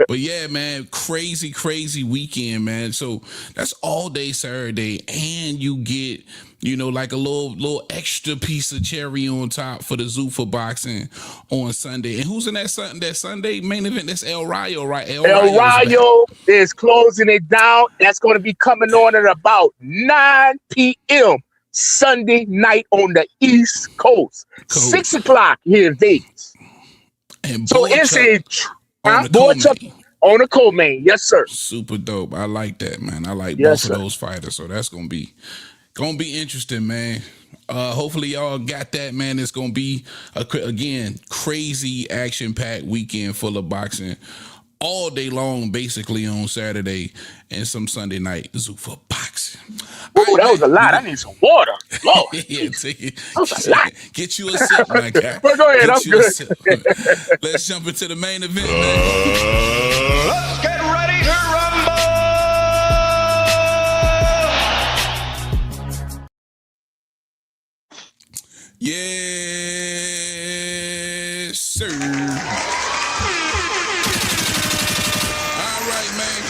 But yeah, man, crazy weekend, man. So that's all day Saturday, and you get, like a little extra piece of cherry on top for the Zuffa Boxing on Sunday. And who's in that Sunday main event? That's El Rayo, right? El Rayo is closing it down. That's going to be coming on at about 9 p.m. Sunday night on the East Coast. 6 o'clock here in Vegas. And so it's on the co-main. Yes, sir. Super dope. I like that, man. I like both of those fighters. So that's gonna be interesting, man. Hopefully y'all got that, man. It's gonna be again crazy action-packed weekend full of boxing all day long, basically on Saturday and some Sunday night Zuffa Boxing. Ooh, that was a lot. I need some water. Lord. Yeah, take it. That was a lot. Get you a sip, my guy. Well, go ahead. I'm good. Let's jump into the main event, man. Let's get ready to rumble. sir. All right, man.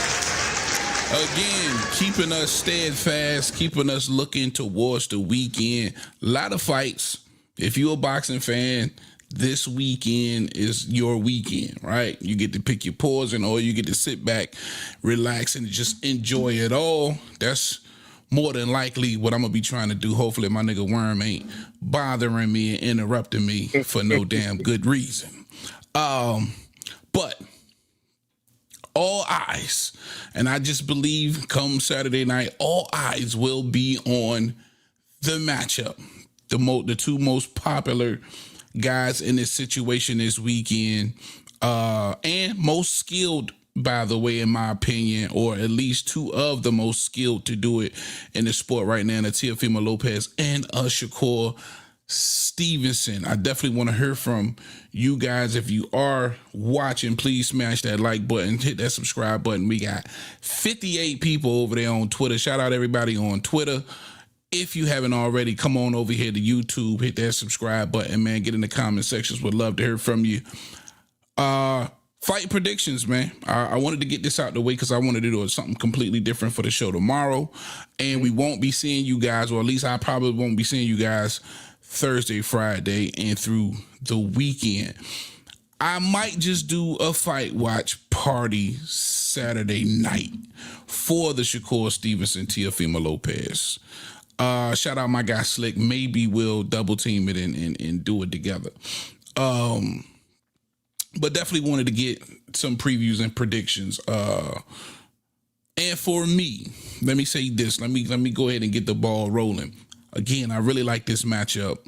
Again, keeping us steadfast, keeping us looking towards the weekend. A lot of fights. If you're a boxing fan, this weekend is your weekend, right? You get to pick your poison, or you get to sit back, relax, and just enjoy it all. That's more than likely what I'm going to be trying to do. Hopefully my nigga Worm ain't bothering me and interrupting me for no damn good reason. But all eyes, and I just believe come Saturday night, all eyes will be on the matchup. The two most popular guys in this situation this weekend, and most skilled, by the way, in my opinion, or at least two of the most skilled to do it in the sport right now, Teofimo Lopez and Shakur Stevenson. I definitely want to hear from you guys. If you are watching, please smash that like button, hit that subscribe button. We got 58 people over there on Twitter. Shout out everybody on Twitter. If you haven't already, come on over here to YouTube, hit that subscribe button, man. Get in the comment sections. Would love to hear from you. Fight predictions, man. I wanted to get this out the way because I wanted to do something completely different for the show tomorrow. And we won't be seeing you guys, or at least I probably won't be seeing you guys Thursday, Friday, and through the weekend. I might just do a fight watch party Saturday night for the Shakur Stevenson, Teofimo Lopez. Shout out my guy Slick. Maybe we'll double team it and do it together. But definitely wanted to get some previews and predictions. And for me, let me say this. Let me go ahead and get the ball rolling. Again, I really like this matchup.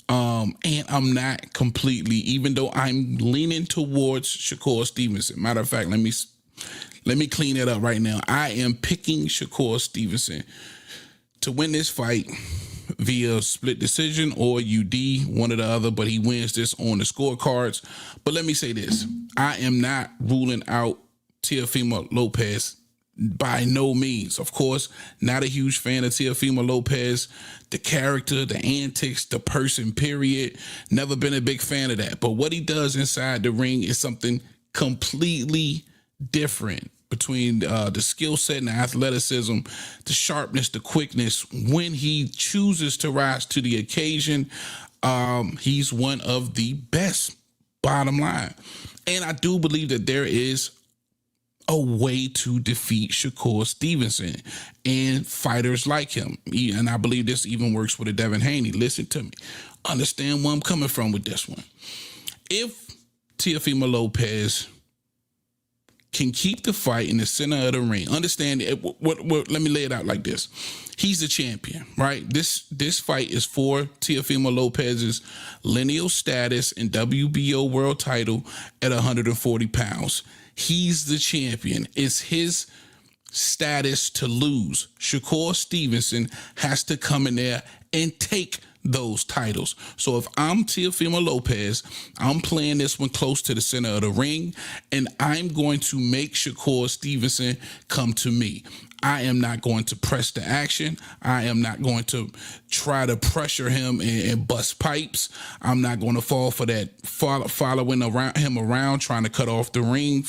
And I'm not completely, even though I'm leaning towards Shakur Stevenson. Matter of fact, let me clean it up right now. I am picking Shakur Stevenson to win this fight via split decision or UD, one or the other, but he wins this on the scorecards. But let me say this. I am not ruling out Teofimo Lopez by no means. Of course, not a huge fan of Teofimo Lopez, the character, the antics, the person, period. Never been a big fan of that. But what he does inside the ring is something completely different. Between the skill set and the athleticism, the sharpness, the quickness, when he chooses to rise to the occasion, he's one of the best, bottom line. And I do believe that there is a way to defeat Shakur Stevenson and fighters like him. And I believe this even works with a Devin Haney. Listen to me. Understand where I'm coming from with this one. If Teofimo Lopez can keep the fight in the center of the ring. Understand it. Let me lay it out like this. He's the champion, right? This fight is for Teofimo Lopez's lineal status and WBO world title at 140 pounds. He's the champion. It's his status to lose. Shakur Stevenson has to come in there and take those titles. So if I'm Teofimo Lopez, I'm playing this one close to the center of the ring, and I'm going to make Shakur Stevenson come to me. I am not going to press the action. I am not going to try to pressure him and bust pipes. I'm not going to fall for that following him around, trying to cut off the ring,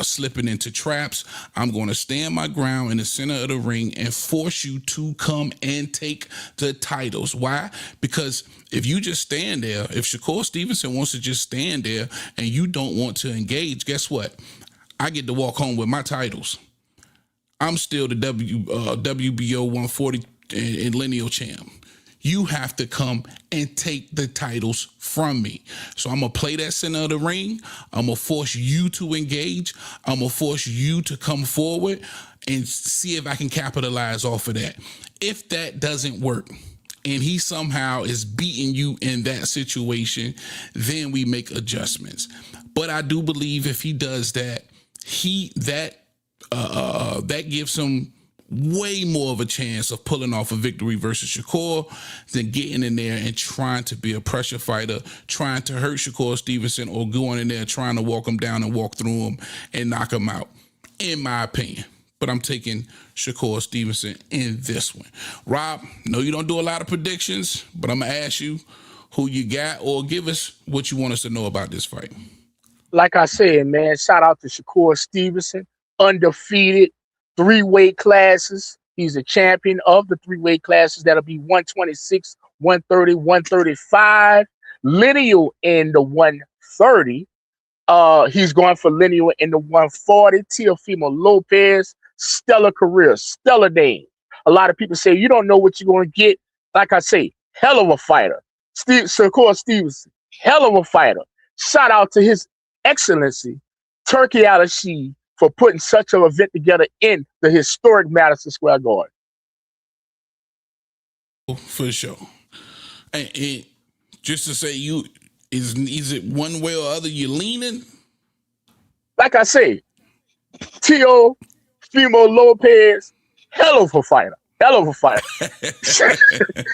slipping into traps. I'm going to stand my ground in the center of the ring and force you to come and take the titles. Why? Because if you just stand there, if Shakur Stevenson wants to just stand there and you don't want to engage, guess what? I get to walk home with my titles. I'm still the WBO 140 and lineal champ. You have to come and take the titles from me. So I'm going to play that center of the ring. I'm going to force you to engage. I'm going to force you to come forward and see if I can capitalize off of that. If that doesn't work and he somehow is beating you in that situation, then we make adjustments. But I do believe if he does that, that gives him way more of a chance of pulling off a victory versus Shakur than getting in there and trying to be a pressure fighter, trying to hurt Shakur Stevenson, or going in there trying to walk him down and walk through him and knock him out, in my opinion. But I'm taking Shakur Stevenson in this one. Rob, no, you don't do a lot of predictions, but I'm going to ask you, who you got, or give us what you want us to know about this fight. Like I said, man, shout out to Shakur Stevenson, undefeated, 3 weight classes. He's a champion of the 3 weight classes. That'll be 126, 130, 135. Lineal in the 130. He's going for lineal in the 140. Teofimo Lopez, stellar career, stellar name. A lot of people say you don't know what you're going to get. Like I say, hell of a fighter. Shakur Stevenson, hell of a fighter. Shout out to His Excellency Turkey Al-Rashid for putting such an event together in the historic Madison Square Garden. For sure. And just to say, is it one way or other you leaning? Like I say, Teofimo Lopez, hell of a fighter. Hell of a fighter.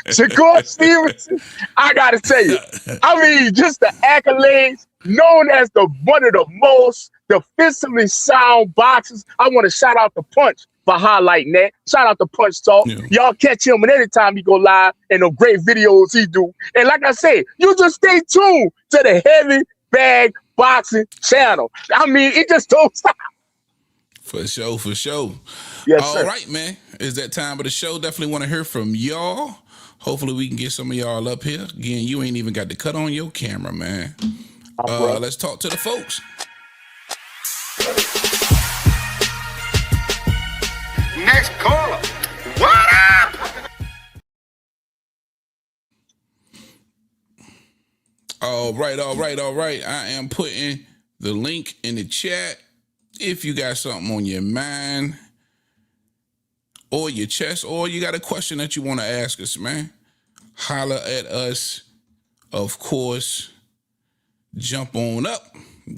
Shakur Stevenson, I gotta tell you, I mean, just the accolades, known as one of the most defensively sound boxers. I want to shout out the Punch for highlighting that. Shout out to Punch Talk. Yeah. Y'all catch him and anytime he go live and the great videos he do. And like I said, you just stay tuned to the Heavy Bag Boxing channel. I mean, it just don't stop. For sure, for sure. Yes, all sir. right, man. It's that time of the show. Definitely want to hear from y'all. Hopefully we can get some of y'all up here. Again, you ain't even got to cut on your camera, man. Let's talk to the folks. Next caller. What up? All right. I am putting the link in the chat. If you got something on your mind or your chest, or you got a question that you want to ask us, man, holler at us. Of course, jump on up,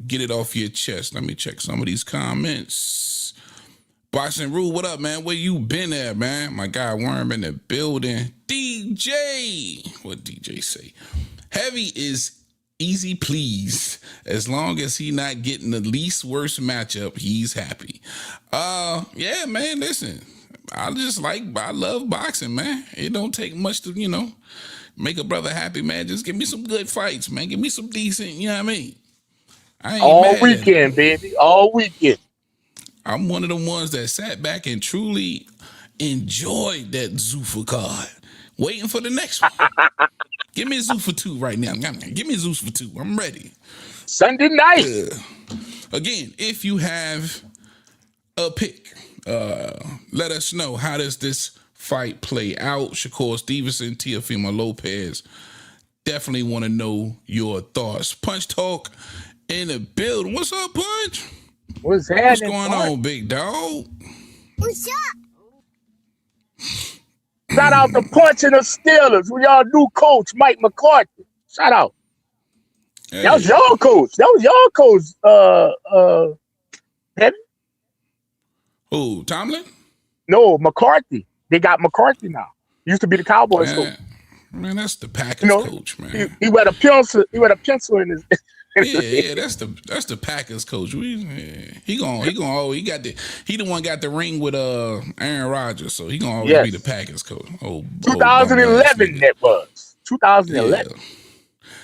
get it off your chest. Let me check some of these comments. Boxing Rule, what up, man? Where you been at, man? My guy Worm in the building. DJ, what DJ say? Heavy is easy please. As long as he not getting the least worst matchup, he's happy. Yeah, man, listen. I love boxing, man. It don't take much to, make a brother happy, man. Just give me some good fights, man. Give me some decent, you know what I mean? I ain't all mad weekend, baby. All weekend. I'm one of the ones that sat back and truly enjoyed that Zuffa card. Waiting for the next one. Give me a Zuffa 2 right now. Give me a Zuffa 2. I'm ready. Sunday night. Again, if you have a pick, let us know. How does this fight play out? Shakur Stevenson, Teofimo Lopez. Definitely want to know your thoughts. Punch Talk in the building. What's up, Punch? What's going on, big dog? What's up? Shout out to Punch and the Steelers. We y'all new coach, Mike McCarthy. Shout out. Hey. That was your coach. Heavy? Who, Tomlin? No, McCarthy. They got McCarthy now. He used to be the Cowboys coach. Man, that's the Packers coach, man. He had a pencil. He had a pencil in his. Yeah, that's the Packers coach. He the one got the ring with Aaron Rodgers, so he gonna always be the Packers coach. 2011 that was 2011. Yeah.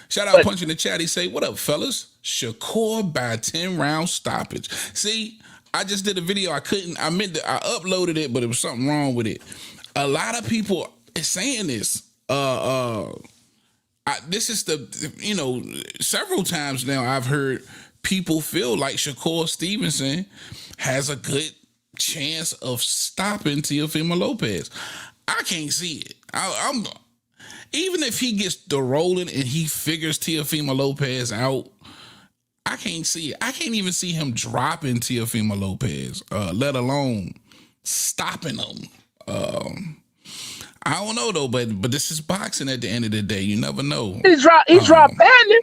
Shout out Punch in the chat. He say, "What up, fellas? Shakur by 10-round stoppage." See, I just did a video. I uploaded it, but it was something wrong with it. A lot of people is saying this. This is several times now I've heard people feel like Shakur Stevenson has a good chance of stopping Teofimo Lopez. I can't see it. I'm even if he gets the rolling and he figures Teofimo Lopez out, I can't see it. I can't even see him dropping Teofimo Lopez, let alone stopping him. I don't know though, but this is boxing at the end of the day. You never know. He dropped Padley.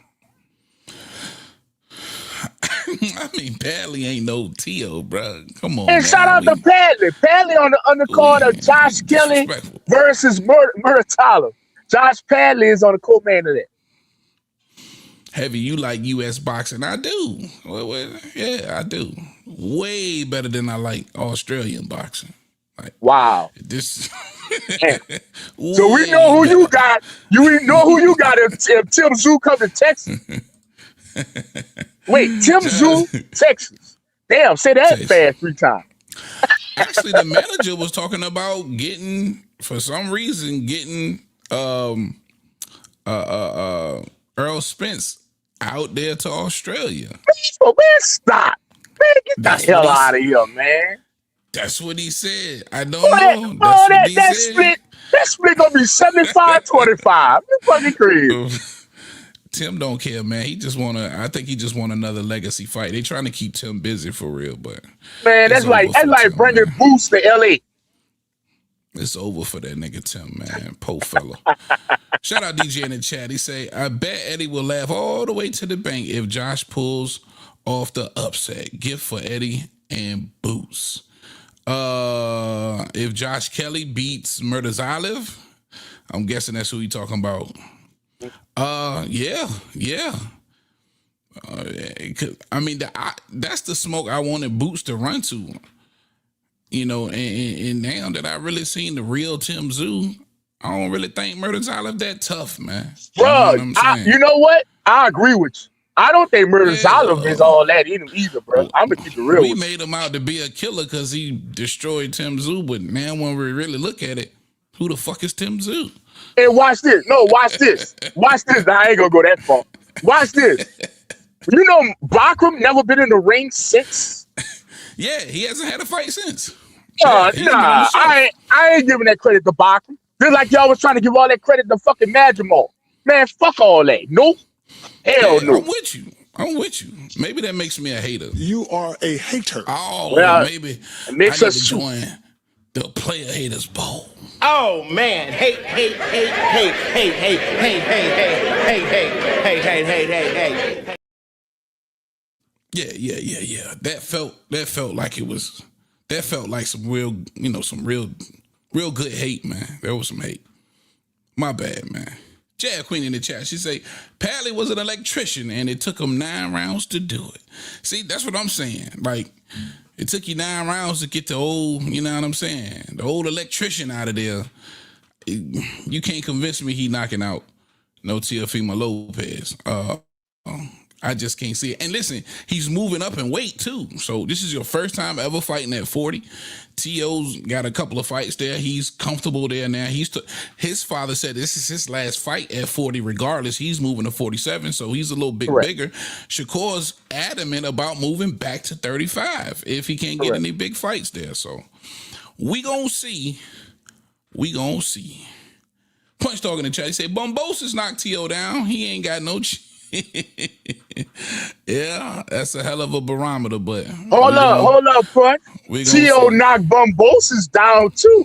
I mean, Padley ain't no Teo, bro. Come on. And shout out to Padley. Padley on the undercard of Josh Kelly versus Muratalo. Josh Padley is on the co-main of that. Heavy, you like U.S. boxing? I do. Yeah, I do. Way better than I like Australian boxing. Like wow. this. So we know who you got. We know who you got if Tim Zoo come to Texas. Wait, Tim Zoo, Texas. Damn, say that fast 3 times. Actually, the manager was talking about for some reason, Earl Spence out there to Australia. Man, stop. Man, get the hell out of here, man. That's what he said. I don't know. That's what he said. That split gonna be 75-25. You fucking crazy. Tim don't care, man. I think he just want another legacy fight. They trying to keep Tim busy for real, but man, that's like bringing Boots to LA. It's over for that nigga Tim, man. Po fella. Shout out DJ in the chat. He say, I bet Eddie will laugh all the way to the bank if Josh pulls off the upset. Gift for Eddie and Boots. If Josh Kelly beats Murder's Olive, I'm guessing that's who he talking about. Yeah. I mean, that's the smoke I wanted Boots to run to. You know, and now that I really seen the real Tim Zoo, I don't really think Murder's Olive that tough, man. Bro, you know what? I agree with you. I don't think Murder's Olive is all that either, bro. I'm gonna keep it real. We made him out to be a killer because he destroyed Tim Zoo, but now when we really look at it, who the fuck is Tim Zoo? Hey, watch this. No, watch this. Watch this. I ain't gonna go that far. Watch this. You know, Bachram never been in the ring since. Yeah, he hasn't had a fight since. Nah, I ain't giving that credit to Bachram. Just like y'all was trying to give all that credit to fucking Madrimal. Man, fuck all that. Nope. Hell no. I'm with you. Maybe that makes me a hater. You are a hater. Oh, well, maybe it makes I need us to join the Player Haters Bowl. Oh man, hey. Yeah. That felt like it was. That felt like some real, some real good hate, man. There was some hate. My bad, man. Jad Queen in the chat, she say, Pally was an electrician and it took him 9 rounds to do it. See, that's what I'm saying. Like, it took you 9 rounds to get the old, you know what I'm saying? The old electrician out of there. You can't convince me he knocking out no Teofimo Lopez. I just can't see it. And listen, he's moving up in weight too. So this is your first time ever fighting at 40. T.O.'s got a couple of fights there. He's comfortable there now. His father said this is his last fight at 40 regardless. He's moving to 47, so he's a little bit bigger. Shakur's adamant about moving back to 35 if he can't get any big fights there. So we gonna see. Punch Dog in the chat, he said, Bombosis knocked T.O. down. He ain't got no yeah, that's a hell of a barometer, but hold up, Punch. T.O. knocked Bombosis down too.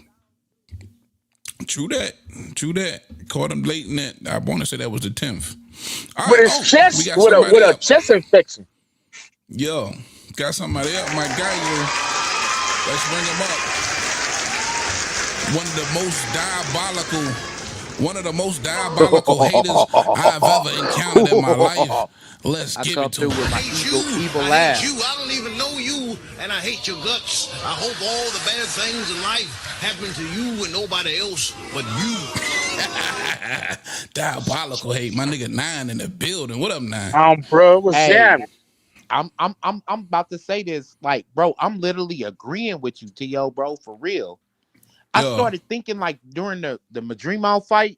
True that. Caught him late in that. I want to say that was the 10th. With his chest, with a chest infection. Yo, got somebody else. My guy here. Let's bring him up. One of the most diabolical haters I've ever encountered in my life. Let's give it to him. With my evil laugh. I don't even know you, and I hate your guts. I hope all the bad things in life happen to you and nobody else but you. Diabolical hate. My nigga 9 in the building. What up, 9? Bro, what's happening? I'm about to say this. Like, bro, I'm literally agreeing with you, T.O., bro, for real. I started thinking, like, during the Madrimal fight,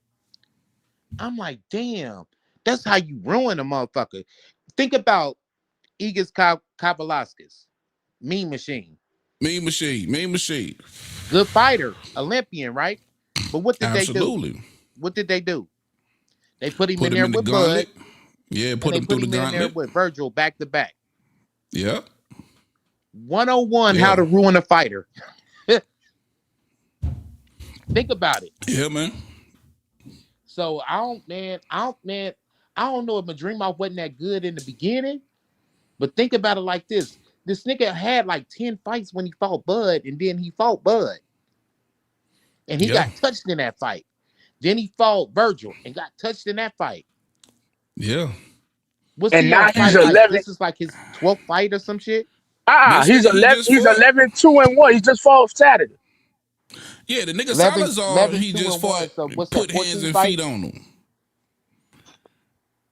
I'm like, damn, that's how you ruin a motherfucker. Think about Igis Kabalaskas, Mean Machine. Good fighter, Olympian, right? But what did they do? What did they do? They put him in there with Bud. Yeah, put him through the gauntlet. In there with Virgil back to back. Yeah. 101 how to ruin a fighter. Think about it. Yeah, man. So I don't know if Madrimov wasn't that good in the beginning, but think about it like this. This nigga had like 10 fights when he fought Bud, and then he fought Bud. And he got touched in that fight. Then he fought Virgil and got touched in that fight. Yeah. And now he's 11. Like, this is like his 12th fight or some shit. He's 11. He's 11-2-1. He just fought Saturday. Yeah, the nigga 11, Salazar, 11 he 2 just and 1. fought, So what's that? put hands 14 and feet fights? on him.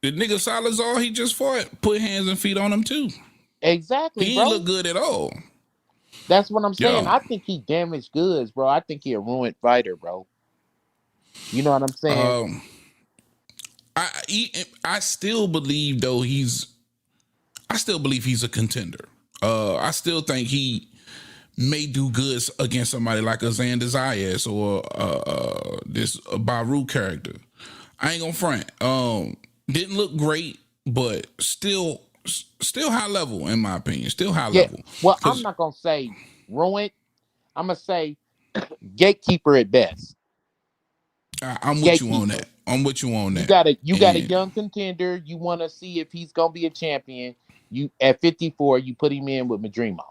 The nigga Salazar, he just fought, put hands and feet on him too. Exactly, He ain't bro. look good at all. That's what I'm saying. Yo, I think he damaged goods, bro. I think he a ruined fighter, bro. You know what I'm saying? I still believe though I still believe he's a contender. I still think he may do good against somebody like a Xander Zayas or this Baru character. I ain't gonna front. Didn't look great, but still high level in my opinion. Still high Yeah. level. Well, I'm Cause not gonna say ruined. I'm gonna say gatekeeper at best. I'm with you on Gatekeeper. that. I'm with you on You that. got a And young contender. You want to see if he's gonna be a champion. You at 54, you put him in with Madrimo.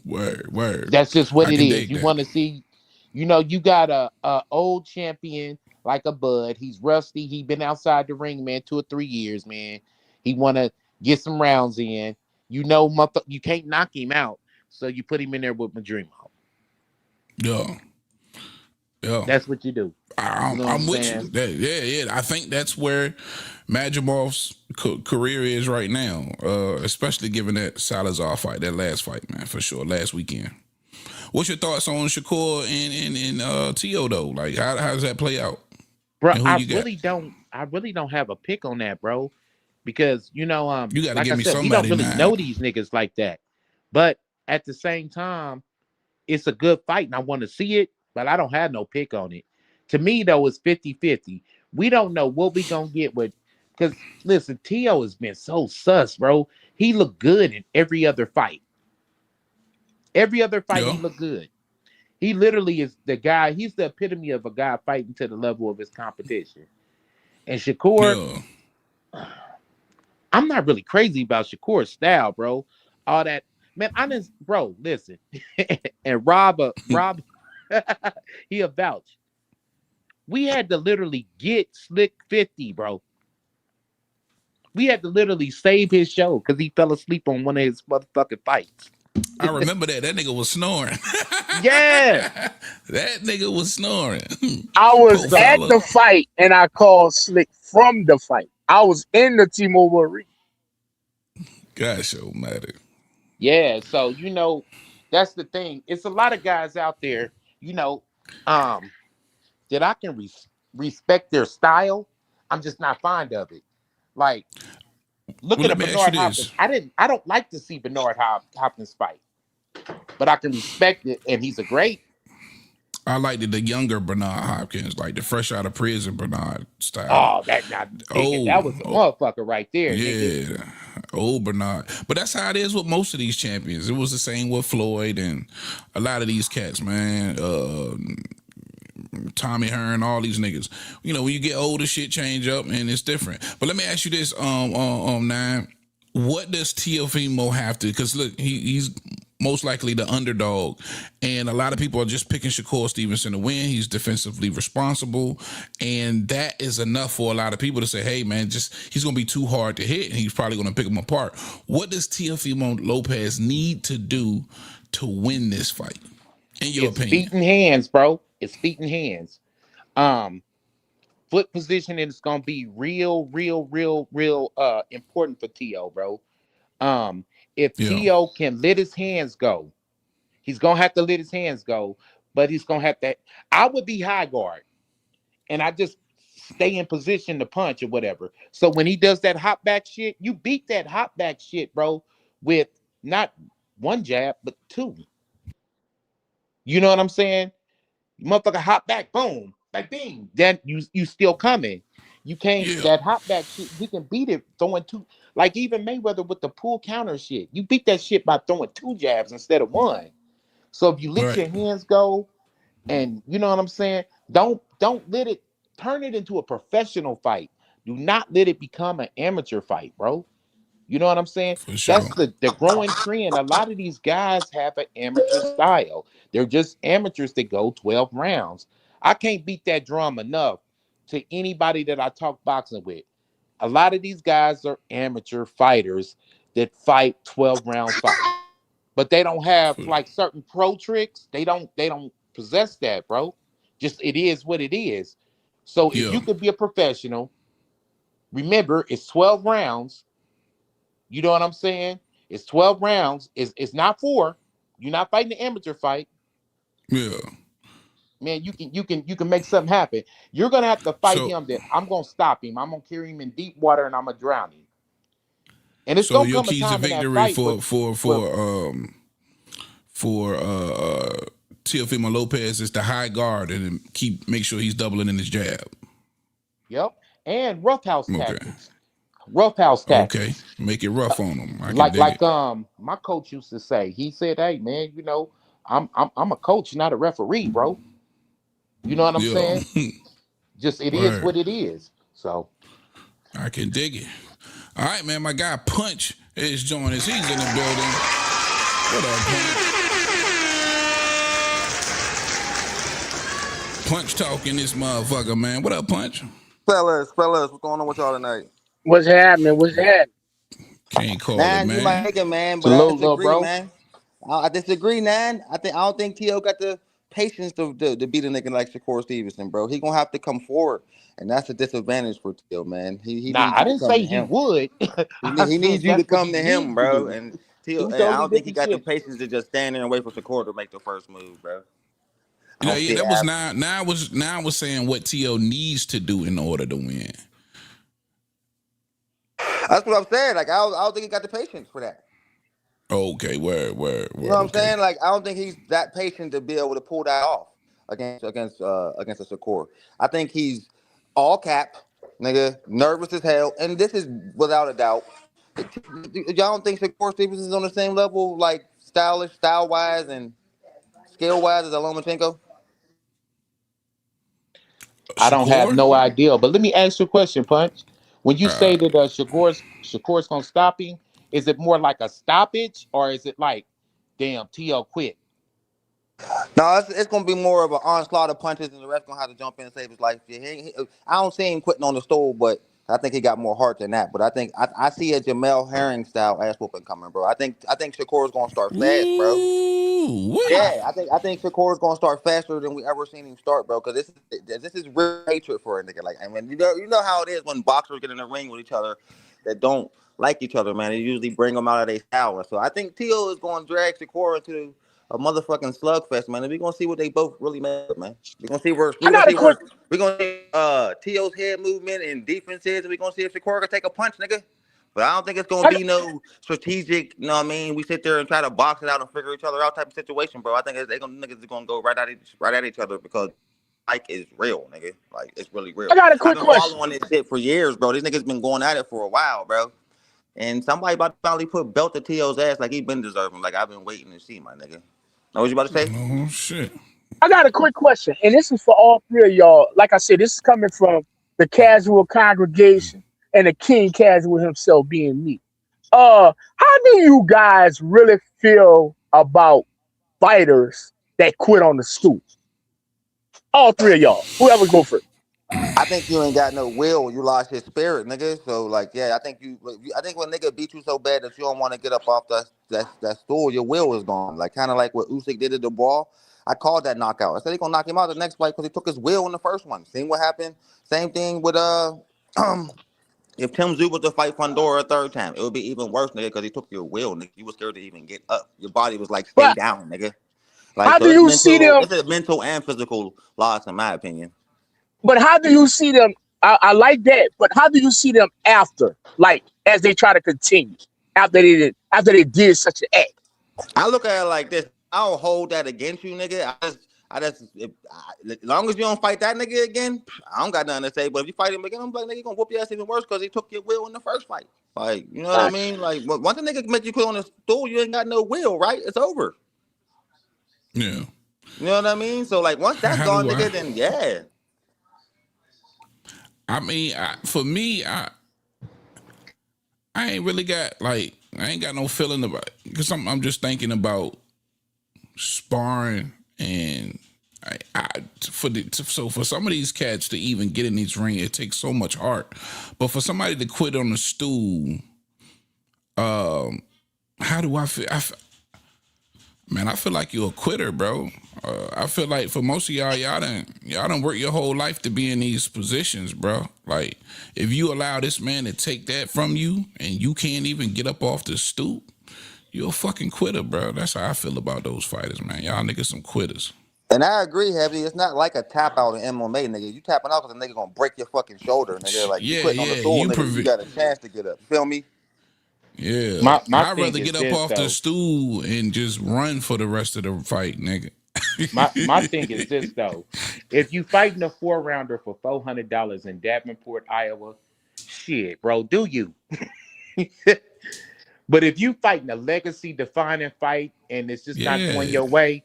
word. That's just what I it can is. dig You that. want to see, you got a old champion like a Bud. He's rusty. He been outside the ring, man, 2 or 3 years, man. He want to get some rounds in. You can't knock him out, so you put him in there with Madrimo. Yeah. That's what you do. You know what I'm I'm with you. saying? Yeah. I think that's where Madrimov's career is right now, especially given that Salazar fight, that last fight, man, for sure, last weekend. What's your thoughts on Shakur and Tio though? Like, how does that play out? Bro, And who I you got? really don't. I really don't have a pick on that, bro, because You got to like I give me said, we don't somebody really now. know these niggas like that. But at the same time, it's a good fight and I want to see it, but I don't have no pick on it. To me, though, it's 50-50. We don't know what we gonna get with because listen, Tio has been so sus, bro. He looked good in every other fight. Every other fight, Yeah. he looked good. He literally is the guy, he's the epitome of a guy fighting to the level of his competition. And Shakur, Yeah. I'm not really crazy about Shakur's style, bro. All that, man. I didn't, bro. Listen, and Rob, he a vouch. We had to literally get Slick 50, bro. We had to literally save his show because he fell asleep on one of his motherfucking fights. I remember that. That nigga was snoring. Yeah. That nigga was snoring. I was Poor at fella. the fight and I called Slick from the fight. I was in the T-Mobile Arena. Gosh, almighty. Yeah. So, that's the thing. It's a lot of guys out there, you know, um, that I can respect their style. I'm just not fond of it. Like, look Well, at a let me ask you Bernard this. Hopkins. I don't like to see Bernard Hopkins fight, but I can respect it, and he's a great. I liked the younger Bernard Hopkins, like the fresh out of prison Bernard style. Oh, that not nigga. Oh, That was a motherfucker right there, nigga. yeah. Old Bernard. But that's how it is with most of these champions. It was the same with Floyd and a lot of these cats, man. Tommy Hearn, all these niggas. When you get older, shit change up and it's different. But let me ask you this, Nine. What does Teofimo have to? Because look, he's most likely the underdog, and a lot of people are just picking Shakur Stevenson to win. He's defensively responsible, and that is enough for a lot of people to say, "Hey, man, he's gonna be too hard to hit, and he's probably gonna pick him apart." What does Teofimo Lopez need to do to win this fight, in your It's opinion? feet and hands, bro. It's feet and hands. Um, Foot positioning is gonna be real important for T.O., bro. If Yeah. T.O. can let his hands go, he's gonna have to let his hands go, but he's gonna have to. I would be high guard, and I just stay in position to punch or whatever. So when he does that hop back shit, you beat that hop back shit, bro, with not one jab but two. You know what I'm saying? Motherfucker hop back, boom, like bing. Then you still coming. You can't Yeah. that hop back shit. He can beat it throwing two. Like even Mayweather with the pull counter shit. You beat that shit by throwing two jabs instead of one. So if you let Right. your hands go, and you know what I'm saying, don't let it turn it into a professional fight. Do not let it become an amateur fight, bro. You know what I'm saying? For sure. That's the growing trend. A lot of these guys have an amateur style. They're just amateurs that go 12 rounds. I can't beat that drum enough to anybody that I talk boxing with. A lot of these guys are amateur fighters that fight 12 round fights. but they don't have like certain pro tricks. They don't possess that, bro. Just it is what it is. So if Yeah. you could be a professional, remember it's 12 rounds. You know what I'm saying? It's 12 rounds. It's not 4. You're not fighting the amateur fight. Yeah. Man, you can make something happen. You're gonna have to fight So him. That I'm gonna stop him. I'm gonna carry him in deep water and I'm gonna drown him. And it's so gonna your come a keys to time in that victory fight for Teofimo Lopez is the high guard and make sure he's doubling in his jab. Yep. And roughhouse Okay. tactics. Roughhouse tactics. Okay. Make it rough on them. I can Like dig it. my coach used to say. He said, "Hey man, you know, I'm a coach, not a referee, bro. You know what I'm Yeah. saying? Just it is Word. what it is." So I can dig it. All right, man. My guy Punch is joining us. He's in the building. What up, Punch? Punch talking this motherfucker, man. What up, Punch? Fellas, what's going on with y'all tonight? What's happening? What's happening? Can't call Nan, it, you my man. nigga, man, but I salute, little disagree, bro. man. I disagree, Nan. I don't think T.O. got the patience to beat a nigga like Shakur Stevenson, bro. He gonna have to come forward, and that's a disadvantage for T.O., man. He Nah, needs I you to didn't come say to he him. would. I He said needs you to that's what come he to him, needs to bro. do. And Two I totally don't think he different got the shit. patience to just stand there and wait for Shakur to make the first move, bro. I Yeah, don't see that it was happening. now I was saying what T.O. needs to do in order to win. That's what I'm saying. Like I don't think he got the patience for that. Okay, word, You know what I'm okay. saying? Like I don't think he's that patient to be able to pull that off against a Shakur. I think he's all cap, nigga, nervous as hell, and this is without a doubt. Y'all don't think Shakur Stevens is on the same level, like style wise and skill wise as Lomachenko? I don't have Shakur? no idea. But let me ask you a question, Punch. When you say that Shakur's gonna stop him, is it more like a stoppage or is it like, damn, T.O. quit? No, it's gonna be more of an onslaught of punches, and the ref gonna have to jump in and save his life. Yeah, I don't see him quitting on the stool, but I think he got more heart than that. But I think I see a Jamel Herring style ass whooping coming, bro. I think Shakur's gonna start fast, bro. Ooh, what? Yeah, I think Shakur's gonna start faster than we ever seen him start, bro. Because this is real hatred for a nigga. Like, I mean, you know how it is when boxers get in the ring with each other that don't like each other, man. They usually bring them out of their style. So I think T.O. is gonna drag Shakur into a motherfucking slugfest, man. And we're gonna see what they both really made of, man. We're gonna see where I got a quick. T.O.'s head movement and defense is, and we're gonna see if Shakur can take a punch, nigga. But I don't think it's gonna be no strategic, you know what I mean? We sit there and try to box it out and figure each other out type of situation, bro. I think niggas are gonna go right at each other because like is real, nigga. Like it's really real. I got a I've quick been question. following this shit for years, bro. These niggas been going at it for a while, bro. And somebody about to finally put belt to T.O.'s ass like he been deserving. Like I've been waiting to see, my nigga. Know what you about to say? Oh shit. I got a quick question, and this is for all three of y'all. Like I said, this is coming from the casual congregation and the king casual himself being me. How do you guys really feel about fighters that quit on the stool? All three of y'all. Whoever go first. I think you ain't got no will. You lost your spirit, nigga. So like, yeah, I think when nigga beat you so bad that you don't want to get up off that stool, your will is gone. Like kind of like what Usyk did to the ball. I called that knockout. I said he gonna knock him out the next fight because he took his will in the first one. Seen what happened? Same thing with if Tim Tszyu was to fight Fundora a third time, it would be even worse, nigga, because he took your will, nigga. You was scared to even get up. Your body was like, stay But down, nigga. Like how so, do it's you see mental. them? It's a mental and physical loss, in my opinion. But how do you see them? I like that, but how do you see them after, like as they try to continue after they did such an act? I look at it like this. I don't hold that against you, nigga. As long as you don't fight that nigga again, I don't got nothing to say. But if you fight him again, I'm like, nigga, you gonna whoop your ass even worse because he took your will in the first fight. Like, you know what I mean? Like, once a nigga make you quit on the stool, you ain't got no will, right? It's over. Yeah. You know what I mean? So, like, once that's How gone, do nigga, then yeah. I mean, for me, I ain't really got I ain't got no feeling about it because I'm just thinking about sparring and so for some of these cats to even get in these ring, it takes so much heart. But for somebody to quit on the stool, how do I feel? Man, I feel like you're a quitter, bro. I feel like for most of y'all done work your whole life to be in these positions, bro. Like, if you allow this man to take that from you and you can't even get up off the stoop, you're a fucking quitter, bro. That's how I feel about those fighters, man. Y'all niggas some quitters. And I agree, Heavy. It's not like a tap out in MMA, nigga. You tapping out because the nigga gonna break your fucking shoulder, nigga. Like you Yeah, quitting on the yeah. stool, nigga. You got a chance to get up. You feel me? Yeah. My I'd thing rather is get up this off the though. stool and just run for the rest of the fight, nigga. My thing is this though. If you fighting a 4-rounder for $400 in Davenport, Iowa, shit, bro, do you? But if you fighting a legacy defining fight and it's just not going Yeah. your way,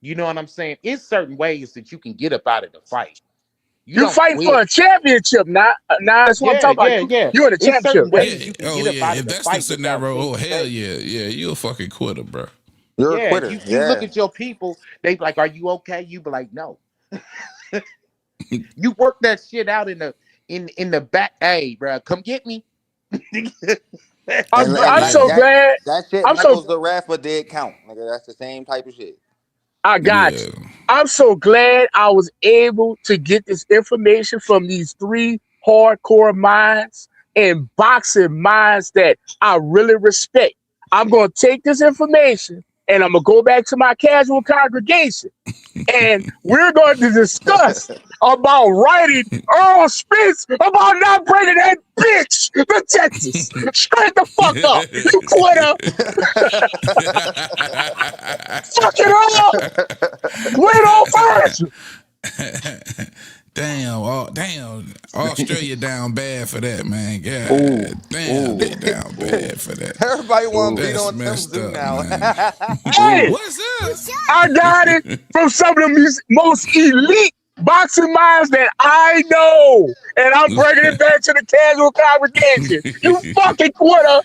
you know what I'm saying? It's certain ways that you can get up out of the fight. You You don't fighting for quit. a championship now. Now that's what I'm Yeah, talking about. yeah, yeah. You in a It's championship, certain baby. ways you can Oh get up yeah, out of if the that's the fight without scenario, taking oh hell mistakes. yeah, yeah, you a fucking quitter, bro. You're a Yeah, quitter. you look Yeah. at your people, they be like, "Are you okay?" You be like, "No." You work that shit out in the back. Hey, bro, come get me. And Come I'm get like so me. glad. that shit I'm so Michael's the ref did count, nigga. That's the same type of shit. I got Yeah. you. I'm so glad I was able to get this information from these three hardcore minds and boxing minds that I really respect. I'm going to take this information and I'm going to go back to my casual congregation and we're going to discuss about writing Earl Spence about not bringing that bitch to Texas. Straight the fuck up, you quitter. Fuck it up. We don't find you. Damn, Australia down bad for that, man. Ooh, God damn, ooh, they down ooh, bad for that. Everybody want to beat That's on Tim messed Zoo up, now. man. Hey, ooh. What's up? I got it from some of the most elite boxing minds that I know. And I'm bringing it back to the casual congregation. You fucking quitter.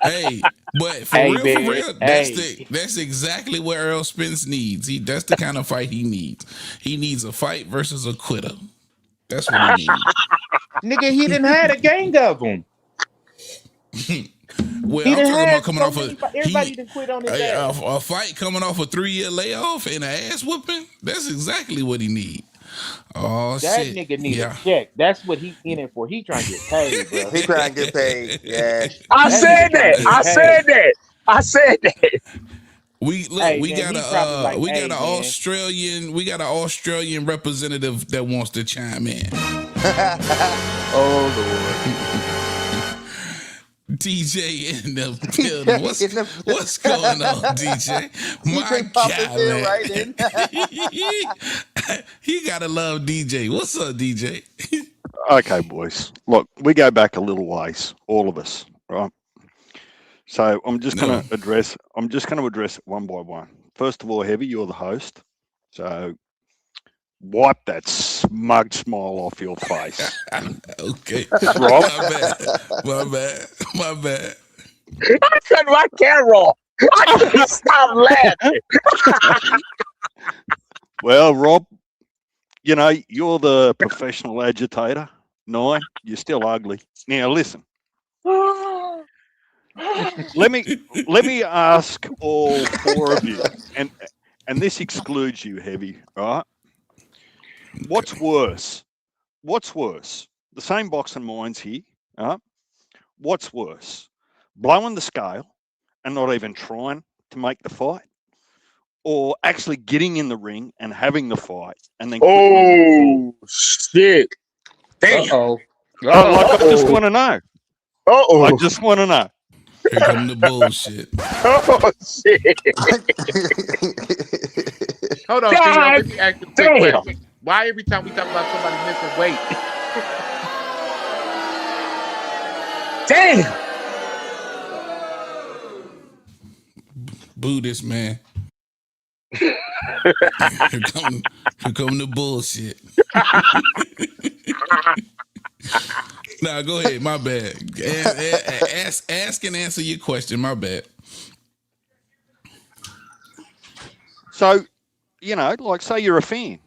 Hey, but Hey, for man. real, Hey, that's exactly what Earl Spence needs. That's the kind of fight he needs. He needs a fight versus a quitter. That's what he needs. nigga, he didn't had a gang of them. Well, He I'm done talking about had coming so off many. of Everybody done quit on his ass. a fight coming off a 3-year layoff and an ass whooping. That's exactly what he need. Oh That shit, nigga need a yeah. check. That's what he in it for. He trying to get paid, bro. He trying to get paid. Yeah. I That said nigga trying that. to get I said paid. that. I said that. We look. Hey, man, he probably like, hey, man. We got an Australian representative that wants to chime in. Oh, Lord. DJ in the building. What's going on, DJ? My DJ pop his God, head right in. man. He gotta love DJ. What's up, DJ? Okay, boys. Look, we go back a little ways, all of us, right? So I'm just No. going to address it one by one. First of all, Heavy, you're the host, so wipe that smug smile off your face. Okay. Rob, My bad. I cut my camera off. I couldn't stop laughing. well, Rob, you know you're the professional agitator. 9, you're still ugly. Now listen. Let me ask all 4 of you, and this excludes you, Heavy, right? What's worse? What's worse? The same boxing minds here, right? What's worse? Blowing the scale and not even trying to make the fight, or actually getting in the ring and having the fight and then quitting on the Oh, shit. Damn. Uh-oh. I just want to know. Uh-oh. I just want to know. Here come the bullshit. Oh, shit. Hold on, Theo. God Let me ask you a quick damn. question. Why every time we talk about somebody missing weight? Damn. Boo this man. Here come the bullshit. Nah, go ahead. My bad. Ask and answer your question. My bad. So, you know, like say you're a fan.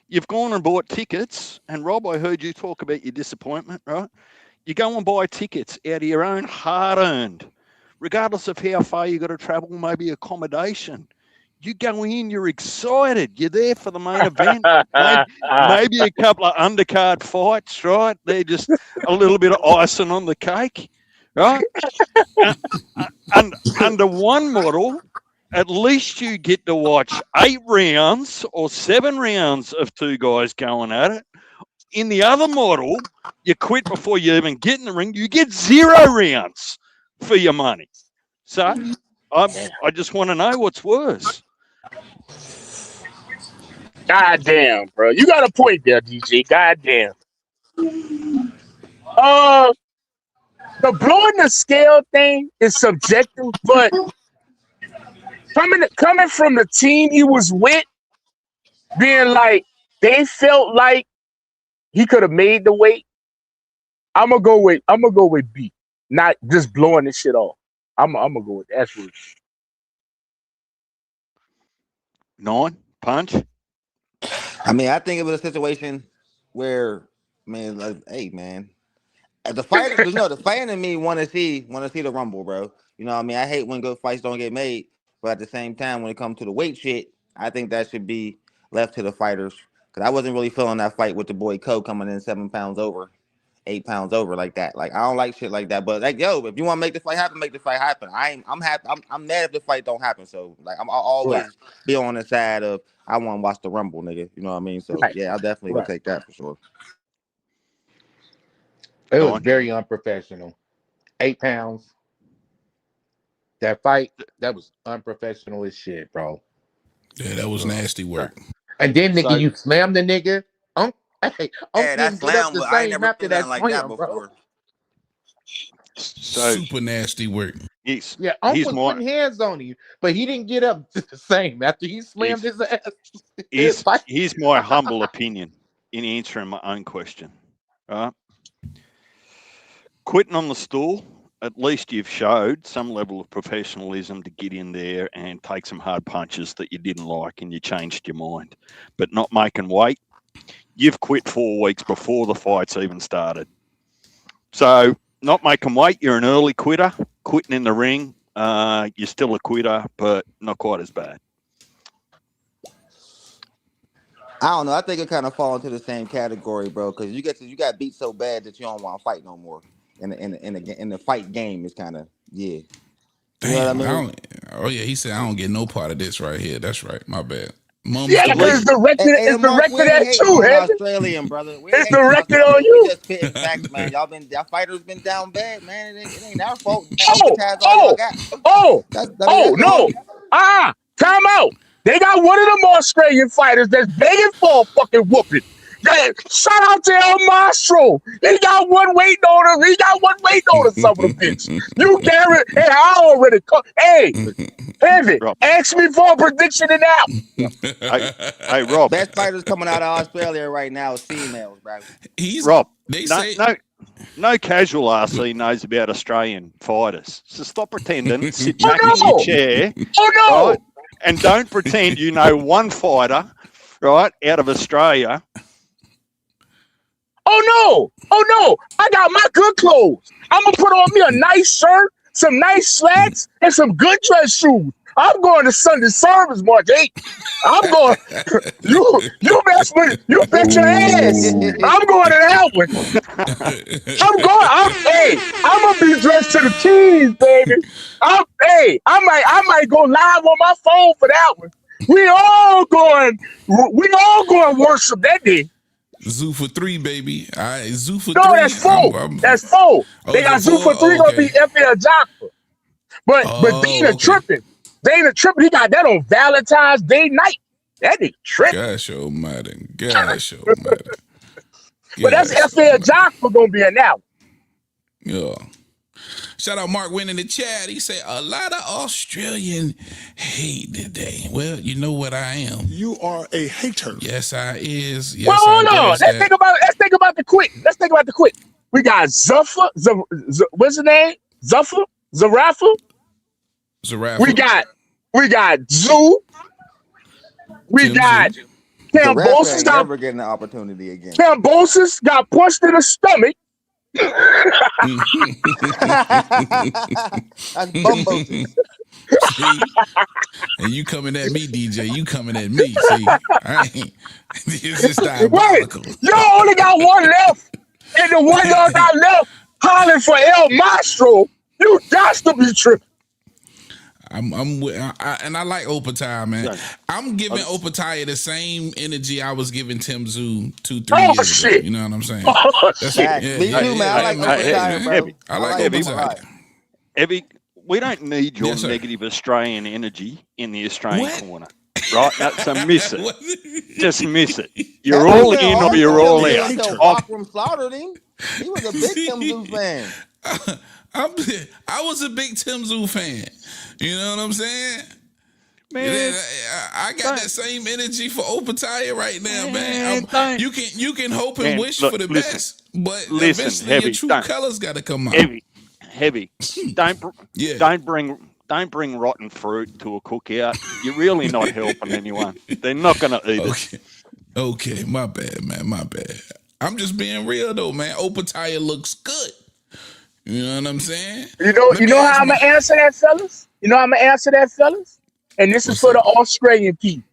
You've gone and bought tickets, and Rob, I heard you talk about your disappointment, right? You go and buy tickets out of your own hard-earned, regardless of how far you got to travel, maybe accommodation. You go in, you're excited. You're there for the main event. Maybe a couple of undercard fights, right? They're just a little bit of icing on the cake, right? And under one model, at least you get to watch 8 rounds or 7 rounds of 2 guys going at it. In the other model, you quit before you even get in the ring. You get 0 rounds for your money. So I just want to know what's worse. God damn, bro. You got a point there, DJ. God damn. The blowing the scale thing is subjective, but coming from the team he was with, being like they felt like he could have made the weight. I'm gonna go with B. Not just blowing this shit off. I'm gonna go with that. That's 9 punch. I mean, I think it was a situation where, man, like, hey, man, the fighters, the fan in me want to see the Rumble, bro. You know what I mean? I hate when good fights don't get made, but at the same time, when it comes to the weight shit, I think that should be left to the fighters. Because I wasn't really feeling that fight with the boy Co coming in 7 pounds over, 8 pounds over like that. Like, I don't like shit like that. But like, yo, if you want to make the fight happen, make the fight happen. I'm happy. I'm mad if the fight don't happen. So like, I'll always be on the side of I want to watch the Rumble, nigga. You know what I mean? So yeah, I definitely would take that for sure. It was very unprofessional. 8 pounds. That fight, that was unprofessional as shit, bro. Yeah, that was nasty work. And then, nigga, you slammed the nigga. Hey, that slam, the I ain't same never after seen that nothing like slam, that before. bro. So, super nasty work. Yeah, was putting hands on him, but he didn't get up the same after he slammed his ass. Here's my humble opinion in answering my own question. Right? Quitting on the stool, at least you've showed some level of professionalism to get in there and take some hard punches that you didn't like and you changed your mind. But not making weight, you've quit 4 weeks before the fight's even started. So not making weight, you're an early quitter. Quitting in the ring, you're still a quitter, but not quite as bad. I don't know. I think it kind of fall into the same category, bro. Because you got beat so bad that you don't want to fight no more. In the fight game is kind of Damn, you know what I mean? He said I don't get no part of this right here. That's right, my bad. Yeah, because it's directed at you, Australian brother. It's directed on you. We just spitting facts, man. Y'all fighters been down bad, man. It ain't our fault. No. Time out. They got one of them Australian fighters that's begging for a fucking whooping. Shout out to El Mastro. He got one waiting on him. He got one waiting on him, some of the bitch. You Garrett, hey, I already hey, Pivot, ask me for a prediction in that. Hey, Rob. Best fighters coming out of Australia right now is females, bro. Rob, no casual RC knows about Australian fighters. So stop pretending, sit back in your chair. Right, and don't pretend you know one fighter, right, out of Australia. Oh no! I got my good clothes. I'm gonna put on me a nice shirt, some nice slacks, and some good dress shoes. I'm going to Sunday service, March 8th. I'm going. You bet your ass. I'm going to that one. I'm gonna be dressed to the keys, baby. I might go live on my phone for that one. We all going worship that day. Zoo for 3, baby. All right, Zoo for 3. No, that's 4. That's 4. They got Zoo for 3 gonna be FL Jockfer. But Dana tripping. He got that on Valentine's Day night. That nigga tripping. Gosh almighty. But that's FL Jockfer gonna be an album. Yeah. Shout out Mark Wynn in the chat. He said a lot of Australian hate today. Well, you know what I am. You are a hater. Yes, I is. Yes, well, hold on. Let's think about the quick. We got Zuffa. What's his name? Zarafa. We got Zoo. We got Cambosis. Never getting the opportunity again. Cambosis got punched in the stomach. That's bumbosis. See? And you coming at me, DJ. You coming at me. See? I ain't. This is diabolical. Wait, y'all only got one left. And the one y'all got left hollering for El Maestro. You got to be tripping. And I like Opataya, man. I'm giving Opataya the same energy I was giving Tim Zoo 2-3 years ago. You know what I'm saying? That's Me too, man. I like Opataya, bro. I like Opataya. Evie, we don't need your negative Australian energy in the Australian corner. Right? So miss it. Just miss it. You're all in or you're all out. Rockroom slaughtered him. He was a big Tim Zoo fan. I was a big Tim Zoo fan. You know what I'm saying? Man, I got that same energy for Opataya right now, man. You can hope and wish for the best, but eventually your true colors got to come out. Heavy. Don't bring rotten fruit to a cookout. You're really not helping anyone. They're not going to eat it. Okay, my bad, man. My bad. I'm just being real though, man. Opataya looks good. You know what I'm saying? You know how I'm gonna answer that, fellas? And this is for the Australian people.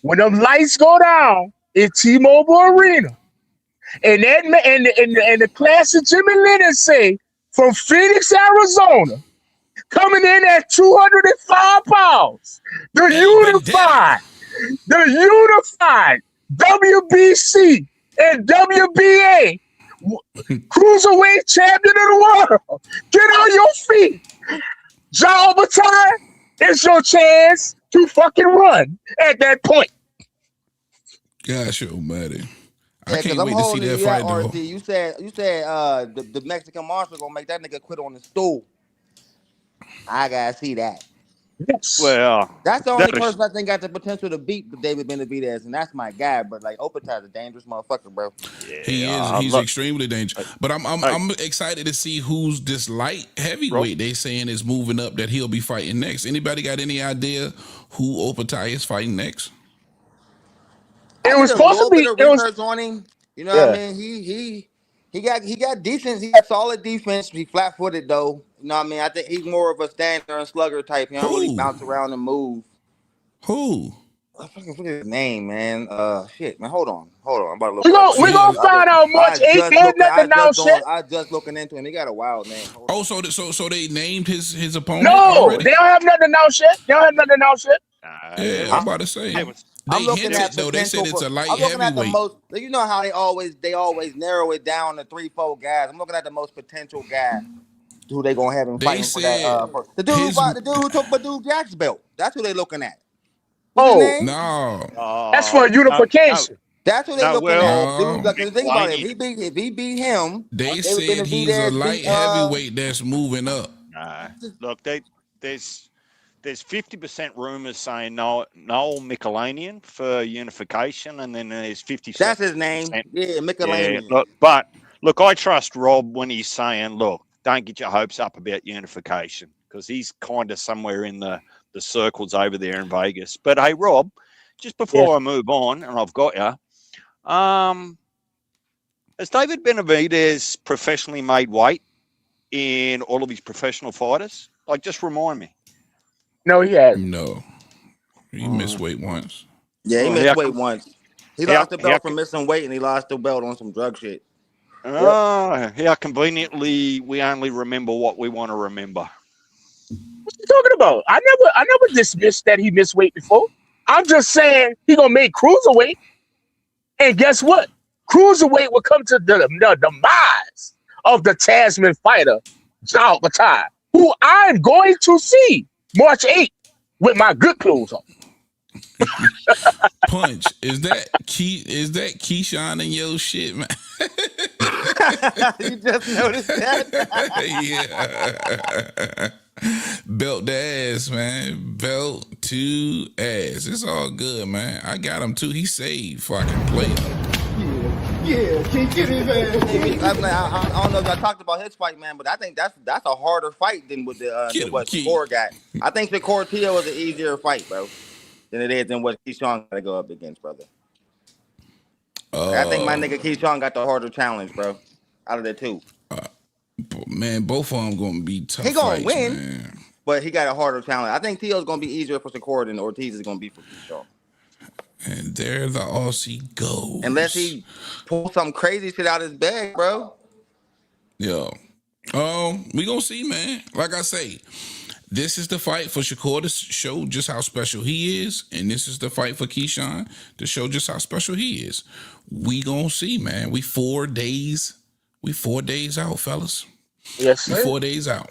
When them lights go down in T-Mobile Arena, and the class of Jimmy Lennon say from Phoenix, Arizona, coming in at 205 pounds, the unified WBC and WBA cruiserweight champion of the world. Get on your feet. John Batai, it's your chance to fucking run at that point. Gosh, almighty. Yeah, I can't wait to see that fight, though. Ortiz. You said the Mexican monster gonna make that nigga quit on the stool. I gotta see that. Yes. Well, that's the only person I think got the potential to beat David Benavidez, and that's my guy. But like Opataya's a dangerous motherfucker, bro. Yeah, he is. He's extremely dangerous. But I'm excited to see who's this light heavyweight they saying is moving up that he'll be fighting next. Anybody got any idea who Opataya is fighting next? It was supposed to be research on him. You know what I mean? He got decent. He got solid defense. He flat footed though. You know what I mean? I think he's more of a stander and slugger type. He don't really bounce around and move. Who? I fucking forget his name, man. Shit, man. Hold on. I'm about to look. We're gonna find out much. I just looking into him. He got a wild name. So they named his opponent? No, already? they don't have nothing announced yet. Yeah, I'm about to say. I'm looking at though. They said it's a light I'm looking heavyweight. at the most. You know how they always narrow it down to 3-4 guys. I'm looking at the most potential guy who they gonna have him fighting for that. The dude who took Badou Jack's belt. That's who they looking at. No. That's for unification. That's who they looking at. Dude, like, think about it. If he beat him, they said he's a light heavyweight that's moving up. Look, there's 50% rumors saying Noel Michelanian for unification, and then there's 50%. That's his name. Yeah, Michelanian. Yeah, look, I trust Rob when he's saying, look, don't get your hopes up about unification, because he's kind of somewhere in the circles over there in Vegas. But hey, Rob, just before I move on, and I've got you, has David Benavidez professionally made weight in all of his professional fighters? Like, just remind me. No, he hasn't. No. He missed weight once. Yeah, he missed weight once. He lost the belt from missing weight, and he lost the belt on some drug shit. How conveniently we only remember what we want to remember. What you talking about? I never dismissed that he missed weight before. I'm just saying he gonna make cruiserweight, and guess what? Cruiserweight will come to the demise of the Tasman fighter, John Batai, who I'm going to see March 8th with my good clothes on. Punch, is that Keyshawn in your shit, man? You just noticed that? Yeah. Belt the ass, man. Belt to ass. It's all good, man. I got him too. He saved so I can play him. Yeah, can't get his ass. I don't know if y'all talked about his fight, man, but I think that's a harder fight than what Shakur got. I think Shakur Tio is an easier fight, bro, than it is than what Keyshawn got to go up against, brother. I think my nigga Keyshawn got the harder challenge, bro. out of the two. Man, both of them gonna be tough. He gonna fights, win, man. but he got a harder challenge. I think T.O.'s gonna be easier for Shakur than Ortiz is gonna be for Keyshawn. And there the Aussie goes. Unless he pulls some crazy shit out his bag, bro. Yo. We gonna see, man. Like I say, this is the fight for Shakur to show just how special he is, and this is the fight for Keyshawn to show just how special he is. We gonna see, man. We 4 days out, fellas. Yes, sir. We 4 days out.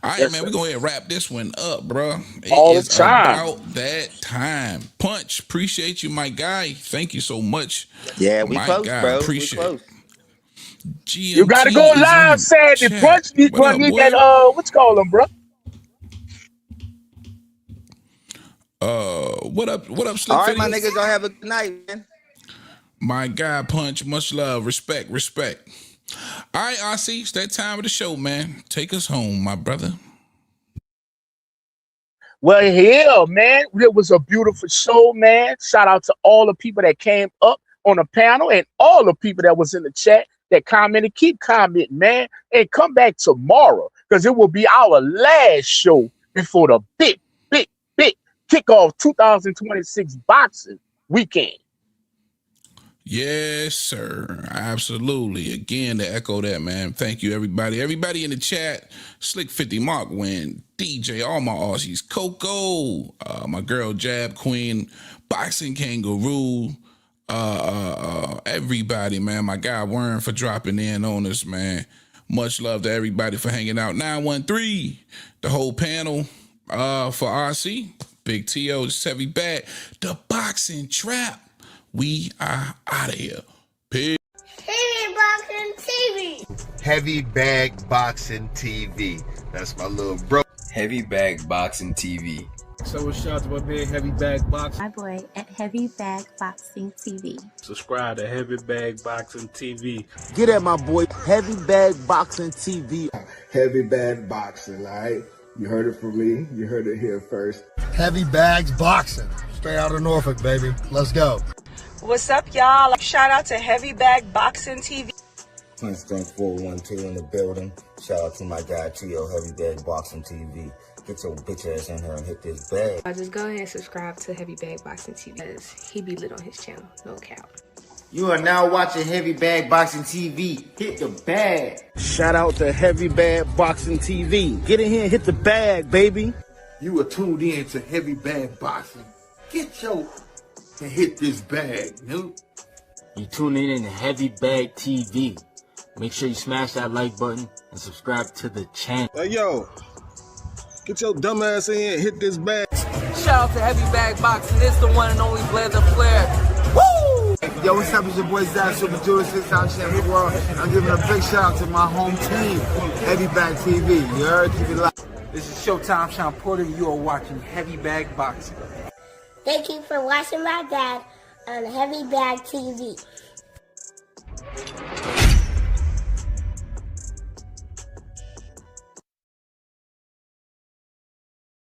All right, Yes, man. sir. We go ahead and wrap this one up, bro. All the It is time. about that time. Punch, appreciate you, my guy. Thank you so much. Yeah, we my close, guy. bro. Appreciate We close. GMT You gotta go is live, in Sandy. chat. Punch need What up, need boy? that what's called him, bro? What up, Slick All right, my Fitty? niggas, y'all have a good night, man. My guy, Punch, much love, respect. All right, RC, it's that time of the show, man. Take us home, my brother. Well, yeah, man. It was a beautiful show, man. Shout out to all the people that came up on the panel and all the people that was in the chat that commented. Keep commenting, man. And come back tomorrow because it will be our last show before the big kickoff 2026 boxing weekend. Yes, sir. Absolutely. Again, to echo that, man. Thank you, everybody. Everybody in the chat. Slick 50, Mark Wynn, DJ, all my Aussies, Coco, my girl Jab Queen, Boxing Kangaroo, everybody, man. My guy Worm for dropping in on us, man. Much love to everybody for hanging out. 913, the whole panel for RC. Big T.O., just heavy bag. The Boxing Trap. We are out of here. Peace. Heavy Boxing TV. Heavy Bag Boxing TV. That's my little bro. Heavy Bag Boxing TV. So what's shout out to my man Heavy Bag Boxing. My boy at Heavy Bag Boxing TV. Subscribe to Heavy Bag Boxing TV. Get at my boy Heavy Bag Boxing TV. Heavy Bag Boxing, all right? You heard it from me. You heard it here first. Heavy Bags Boxing. Straight out of Norfolk, baby. Let's go. What's up, y'all? Shout out to Heavy Bag Boxing TV. Punch Drunk 412 in the building. Shout out to my guy T.O. Heavy Bag Boxing TV. Get your bitch ass in here and hit this bag. Just go ahead and subscribe to Heavy Bag Boxing TV because he be lit on his channel, no cap. You are now watching Heavy Bag Boxing TV. Hit the bag. Shout out to Heavy Bag Boxing TV. Get in here and hit the bag, baby. You are tuned in to Heavy Bag Boxing. Get your and hit this bag, dude. You tuning in to Heavy Bag TV. Make sure you smash that like button and subscribe to the channel. Hey, yo. Get your dumb ass in here and hit this bag. Shout out to Heavy Bag Boxing. It's the one and only Blazer Flair. Woo! Yo, what's up? It's your boy Zach, Super Judah, 6-time champion of the world. I'm giving a big shout out to my home team, Heavy Bag TV. You heard? Keep it live. This is Showtime Sean Porter. You are watching Heavy Bag Boxing. Thank you for watching my dad on Heavy Bag TV.